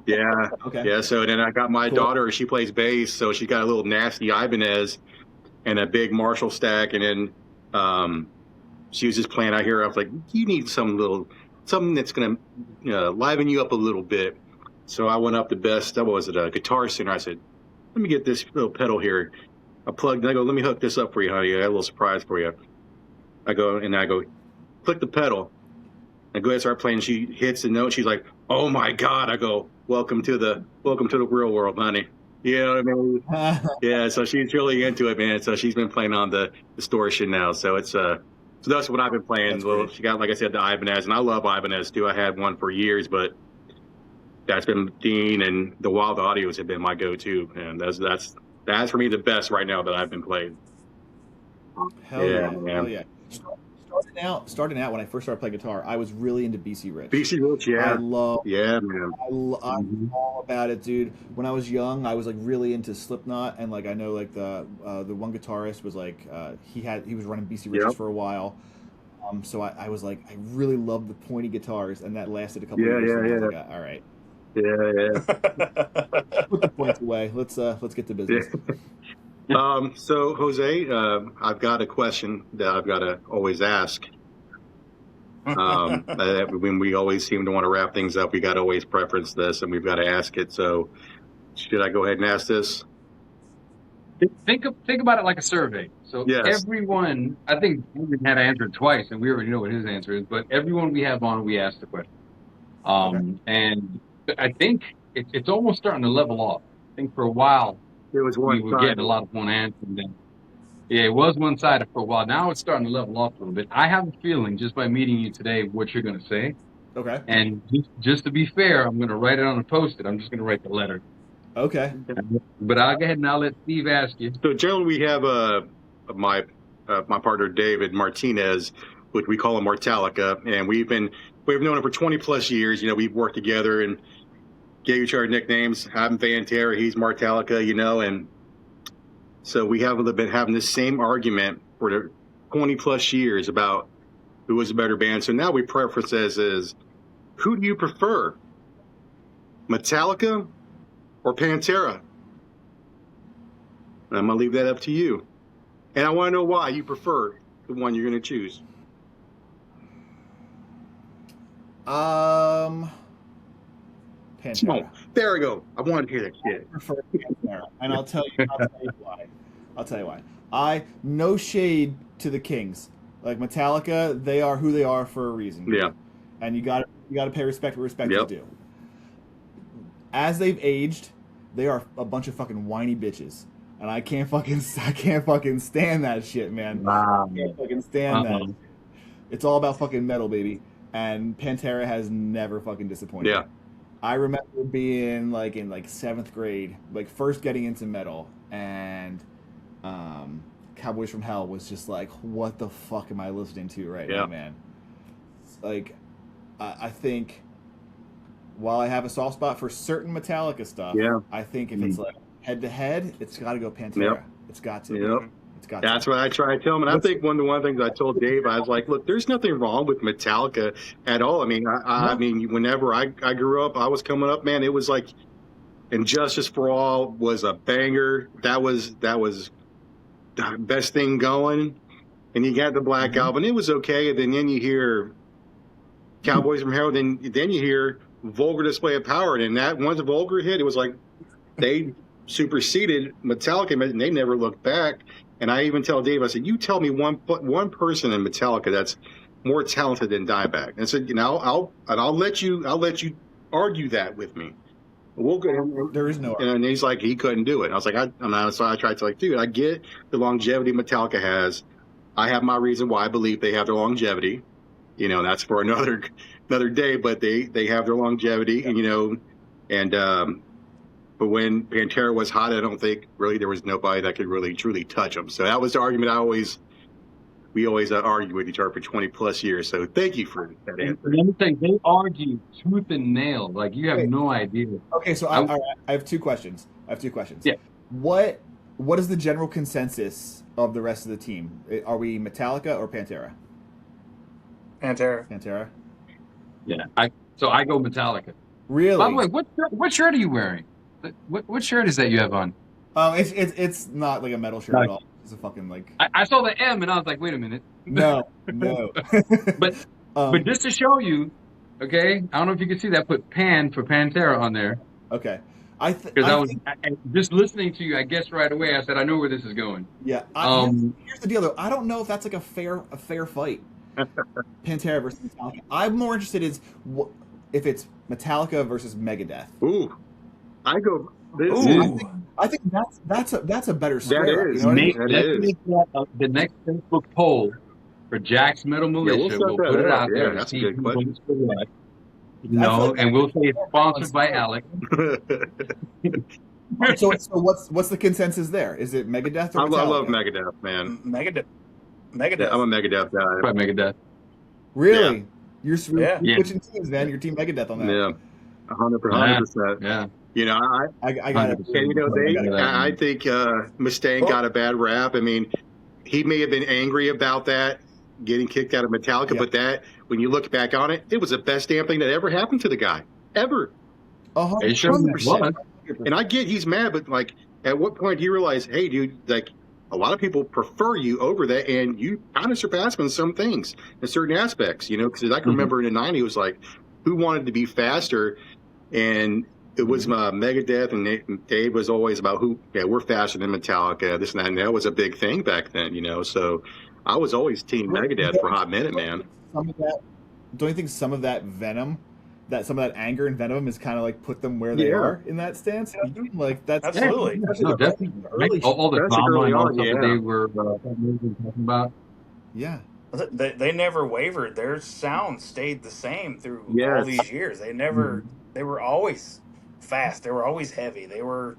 Yeah. Okay. Yeah. So then I got my daughter. She plays bass, so she got a little nasty Ibanez and a big Marshall stack, and then she was just playing out here. I was like, you need something that's gonna liven you up a little bit. So I went up the best. What was it? A Guitar Center. I said, let me get this little pedal here. I plugged. And I go, let me hook this up for you, honey. I got a little surprise for you. I go, click the pedal. I go ahead and start playing. She hits the note. She's like, oh my God. I go, welcome to the real world, honey. You know what I mean? Yeah, so she's really into it, man. So she's been playing on the distortion now. So it's so that's what I've been playing. Well, she got, like I said, the Ibanez, and I love Ibanez too. I had one for years, but that's been Dean, and the Wild Audios have been my go-to, and that's for me the best right now that I've been playing. Hell yeah. Starting out when I first started playing guitar, I was really into BC Rich. BC Rich, yeah. I love. Yeah, man. I'm all about it, dude. When I was young, I was like really into Slipknot, and like I know like the one guitarist was like he was running BC Riches for a while. So I was like, I really loved the pointy guitars, and that lasted a couple of years. Yeah. I was like, all right. Yeah. Put the points away. Let's get to business. So Jose, I've got a question that I've got to always ask. When we always seem to want to wrap things up, we got to always preference this, and we've got to ask it. So, should I go ahead and ask this? Think about it like a survey. So everyone, I think we had answered twice, and we already know what his answer is. But everyone we have on, we asked the question. And I think it's almost starting to level off. I think for a while it was we were getting a lot of one answer. And then, it was one-sided for a while. Now it's starting to level off a little bit. I have a feeling, just by meeting you today, what you're going to say. Okay. And just to be fair, I'm going to write it on a post-it. I'm just going to write the letter. Okay. But I'll go ahead and I'll let Steve ask you. So generally, we have my partner David Martinez, which we call him Mortalica, and we've known him for 20 plus years. You know, we've worked together and gave each other nicknames. I'm Van Terra, he's Mortalica, you know, and so we have been having this same argument for the 20 plus years about who was a better band. So now we preference as who do you prefer, Metallica or Pantera? And I'm gonna leave that up to you. And I want to know why you prefer the one you're going to choose. Pantera. Oh, there we go. I wanted to hear that shit. I prefer Pantera, and I'll tell you why. I'll tell you why. No shade to the Kings. Like Metallica, they are who they are for a reason. Yeah. And you got to pay respect where respect Yep. is due. As they've aged, they are a bunch of fucking whiny bitches. And I can't fucking stand that shit, man. Wow. I can't fucking stand that. It's all about fucking metal, baby. And Pantera has never fucking disappointed. Yeah. I remember being like in like 7th grade, like first getting into metal, and Cowboys from Hell was just like, what the fuck am I listening to right now, man? Like, I think while I have a soft spot for certain Metallica stuff, I think if it's like head to head, it's got to go Pantera. It's got to. Yep. It's got That's to. what I try to tell him. And I think one of the things I told Dave, I was like, look, there's nothing wrong with Metallica at all. I mean, I mean, whenever I grew up, I was coming up, man, it was like Injustice for All was a banger. That was the best thing going. And you got the Black Album. It was okay. And then you hear Cowboys from Hell. Then you hear Vulgar Display of Power. And that once the Vulgar hit, it was like they superseded Metallica, and they never looked back. And I even tell Dave, I said, you tell me one person in Metallica that's more talented than Dimebag. And I said, you know, I'll let you argue that with me. We'll go. There is no. And he's like, he couldn't do it. And I was like, so I tried to like, dude, I get the longevity Metallica has. I have my reason why I believe they have their longevity. You know, that's for another day. But they have their longevity, and you know, and but when Pantera was hot, I don't think really there was nobody that could really truly touch them. So that was the argument we always argue with each other for 20 plus years. So thank you for that answer. Let me say, they argue tooth and nail. Like, you have no idea. Okay, so I have two questions. Yeah. What is the general consensus of the rest of the team? Are we Metallica or Pantera? Pantera. Yeah. I go Metallica. Really? By the way, what shirt are you wearing? What shirt is that you have on? It's not like a metal shirt at all. It's a fucking like. I saw the M and I was like, wait a minute. No. But just to show you, okay, I don't know if you can see that. Put Pan for Pantera on there. Okay. Because I was just listening to you. I guess right away I said I know where this is going. Yeah. Here's the deal though. I don't know if that's like a fair fight. Pantera versus Metallica. I'm more interested in if it's Metallica versus Megadeth. Ooh. I go. I think that's a better square. That is. You know That is. The next Facebook poll for Jack's Metal Militia. We'll put it out there. That's a good question. And we'll say it's sponsored by Alec. So what's the consensus there? Is it Megadeth or Metallica? I love Megadeth, man. Megadeth. I'm a Megadeth guy. Probably Megadeth. Really? Yeah. You're switching teams, man. You're Team Megadeth on that. Yeah, 100%. Yeah. You know, I got it. And you know, I think Mustaine got a bad rap. I mean, he may have been angry about that, getting kicked out of Metallica, but that, when you look back on it, it was the best damn thing that ever happened to the guy, ever. 100%. And I get he's mad, but like, at what point do you realize, hey, dude, like, a lot of people prefer you over that, and you kind of surpass him in some things, in certain aspects, you know, because I can remember in the 90s, it was like, who wanted to be faster? And it was Megadeth, and Dave was always about we're faster than Metallica, this and that. And that was a big thing back then, you know. So I was always Team Megadeth for a hot minute, man. Don't you think some of that venom, some of that anger and venom is kind of like put them where they are in that stance? Like that's absolutely. Definitely. All the drama and all the stuff that they were talking about. Yeah. They never wavered. Their sound stayed the same through all Yes. these years. They never. They were always fast. They were always heavy. They were.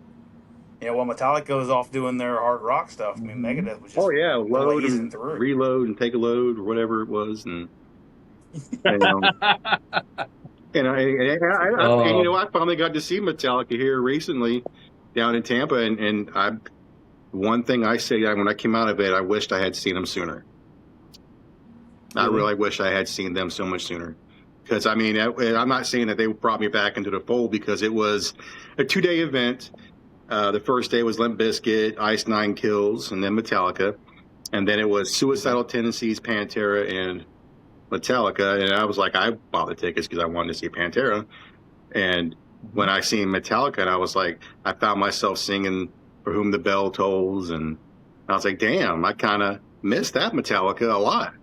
When Metallica goes off doing their hard rock stuff, I mean, Megadeth was Oh just yeah, load blazing and through. reload and take a load or whatever it was, and you know, I finally got to see Metallica here recently down in Tampa, and one thing I say when I came out of it, I wished I had seen them sooner. I really wish I had seen them so much sooner. Because, I mean, I'm not saying that they brought me back into the fold, because it was a 2-day event. The first day was Limp Bizkit, Ice Nine Kills, and then Metallica. And then it was Suicidal Tendencies, Pantera, and Metallica. And I was like, I bought the tickets because I wanted to see Pantera. And when I seen Metallica, and I was like, I found myself singing For Whom the Bell Tolls. And I was like, damn, I kind of missed that Metallica a lot.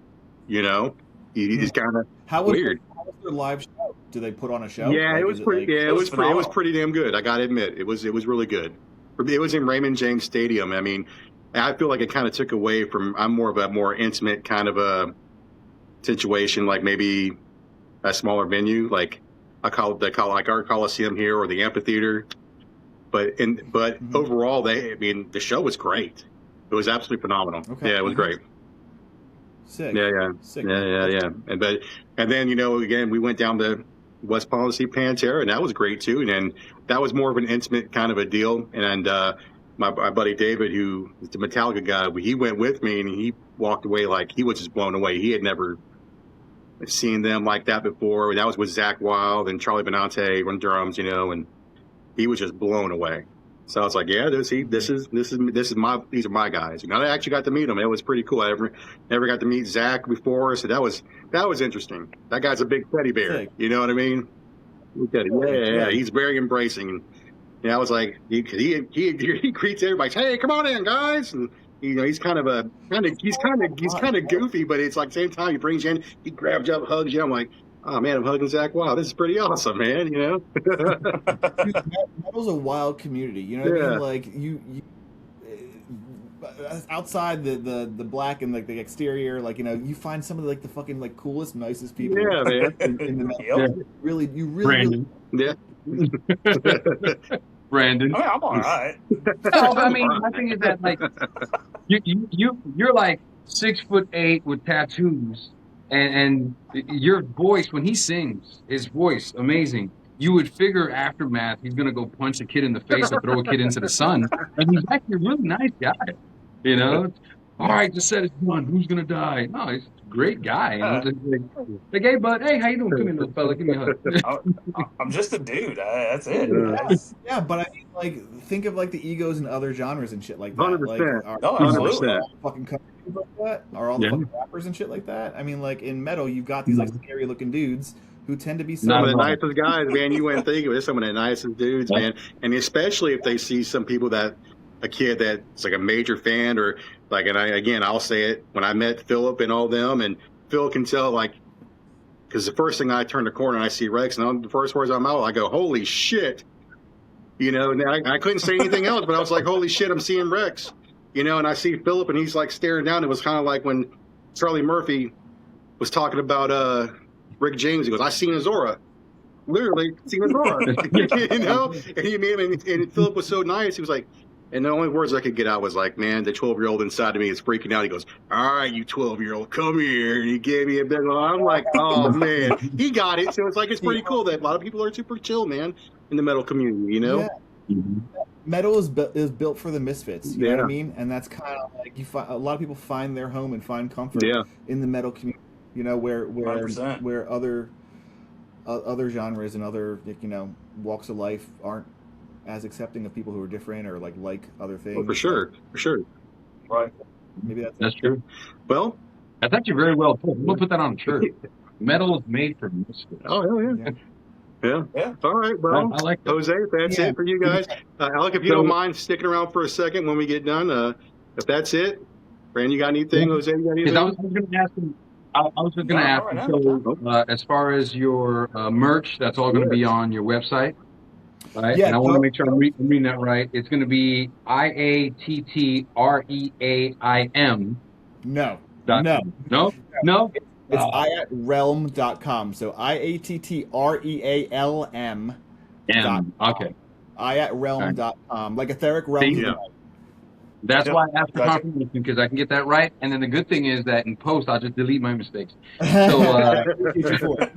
It's kind of weird. How was their live show? Do they put on a show? Yeah, it was pretty. It was pretty damn good. I gotta admit, it was really good. It was in Raymond James Stadium. I mean, I feel like it kind of took away from. I'm more of a more intimate kind of a situation, like maybe a smaller venue, like they call like our Coliseum here or the amphitheater. But overall, the show was great. It was absolutely phenomenal. Okay. Yeah, it was great. Sick. Yeah. Sick. Yeah. And then again, we went down to West Palm to see Pantera, and that was great too. And then that was more of an intimate kind of a deal. And my buddy David, who is the Metallica guy, he went with me, and he walked away like he was just blown away. He had never seen them like that before. And that was with Zach Wilde and Charlie Benante on drums, and he was just blown away. So I was like, yeah, these are my guys. I actually got to meet them. It was pretty cool. I never got to meet Zach before, so that was interesting. That guy's a big teddy bear. Sick. You know what I mean? Yeah. He's very embracing. And I was like, he greets everybody. Hey, come on in, guys. And he's kind of goofy, but it's like same time he brings you in, he grabs you up, hugs you. I'm like, oh man, I'm hugging Zach. Wow, this is pretty awesome, man. Dude, metal's a wild community. You know what I mean? Like you outside the black and like the exterior, like you find some of the fucking like coolest, nicest people. Yeah, man. In the metal. Yeah. Really, Brandon. Yeah. Brandon. I mean, I'm all right. No, but I mean, my thing is that like you're like 6'8" with tattoos. And your voice, when he sings, his voice, amazing. You would figure Aftermath, he's going to go punch a kid in the face or throw a kid into the sun. And he's actually a really nice guy, All right, just said it's done. Who's going to die? No, he's a great guy. Like, hey, bud, hey, how you doing? Come here, little fella. Give me a hug. I'm just a dude. That's it. Yeah, but I mean, like, think of like the egos in other genres and shit like that. 100%. Like, absolutely. Fucking like that? Are all the fucking rappers and shit like that? I mean, like in metal, you've got these like scary looking dudes who tend to be some of the nicest guys, man. You wouldn't think of it. Some of the nicest dudes, man. And especially if they see some people a kid that's like a major fan, or like, and I'll say it, when I met Philip and all them, and Phil can tell, like, because the first thing I turn the corner and I see Rex, and the first words I'm out, I go, holy shit. And I couldn't say anything else, but I was like, holy shit, I'm seeing Rex. And I see Philip, and he's like staring down. It was kind of like when Charlie Murphy was talking about Rick James. He goes, I seen his aura. Literally seen his aura. And he made him, and Philip was so nice. He was like, and the only words I could get out was like, man, the 12-year-old inside of me is freaking out. He goes, all right, you 12-year-old, come here. And he gave me a big one. I'm like, oh, man, he got it. So it's pretty cool that a lot of people are super chill, man, in the metal community, Yeah. Mm-hmm. Metal is built for the misfits, you know what I mean? And that's kind of like a lot of people find their home and find comfort in the metal community, where other genres and other walks of life aren't as accepting of people who are different or like other things. Oh, for sure. Right. Maybe that's true. Well, that's actually very well put. We'll put that on a shirt. Metal is made for misfits. Oh, hell yeah. Yeah. All right. Well, I like Jose, if that's it for you guys. Alec, if you don't mind sticking around for a second when we get done, if that's it. Brandon, you got anything? Jose, you got anything? I was going to ask him. I was just going to ask him. So, as far as your merch, that's all going to be on your website, right? Yeah. And I want to make sure I'm reading that right. It's going to be IATT REAIM. No. No. No? It's IATTrealm.com. So IATTREALM. Okay. IATTrealm.com. Like etheric realms. Yeah. That's Yep. why I asked for Gotcha. confirmation, because I can get that right. And then the good thing is that in post, I'll just delete my mistakes. So, Appreciate you for it.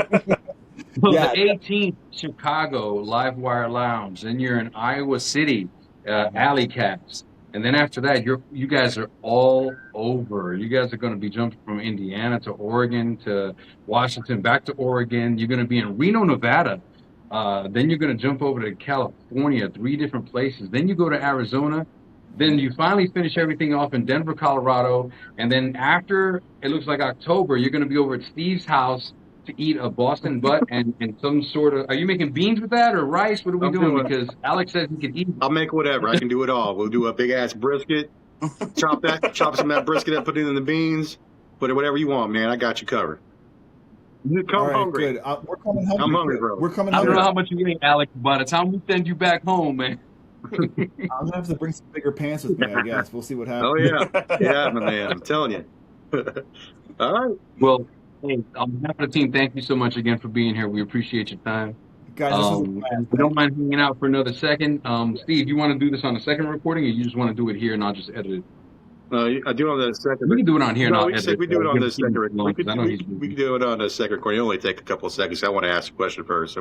so Yeah. the 18th, Chicago, Livewire Lounge. Then you're in Iowa City, Alley Cats. And then after that, you guys are all over. You guys are going to be jumping from Indiana to Oregon to Washington, back to Oregon. You're going to be in Reno, Nevada. Then you're going to jump over to California, 3 different places. Then you go to Arizona. Then you finally finish everything off in Denver, Colorado. And then after it looks like October, you're going to be over at Steve's house to eat a Boston butt and some sort of. Are you making beans with that or rice? What are we doing? Because Alex says he can eat. I'll make whatever. I can do it all. We'll do a big ass brisket. Chop some of that brisket up, put it in the beans. Put it whatever you want, man. I got you covered. You come All right, hungry. good. We're coming hungry. I'm hungry, bro. We're coming I don't hungry. know how much you eat, Alex. By the time we send you back home, man. I'm gonna have to bring some bigger pants with me, I guess. We'll see what happens. Oh yeah, yeah, my man. I'm telling you. All right. Well, hey, on behalf of the team, thank you so much again for being here. We appreciate your time. Guys, this was a And blast. if you don't mind hanging out for another second, Steve, you want to do this on the second recording, or you just want to do it here and I'll just edit it? I do it on the second. We can do it on here. No, and I'll we edit can do it on the second. I know he's We can do it on the second recording. It'll only take a couple of seconds. I want to ask a question first.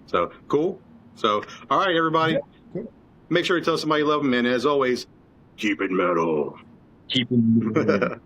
So cool. So all right, everybody. Yeah, cool. Make sure you tell somebody you love them, and as always, keep it metal. Keep it.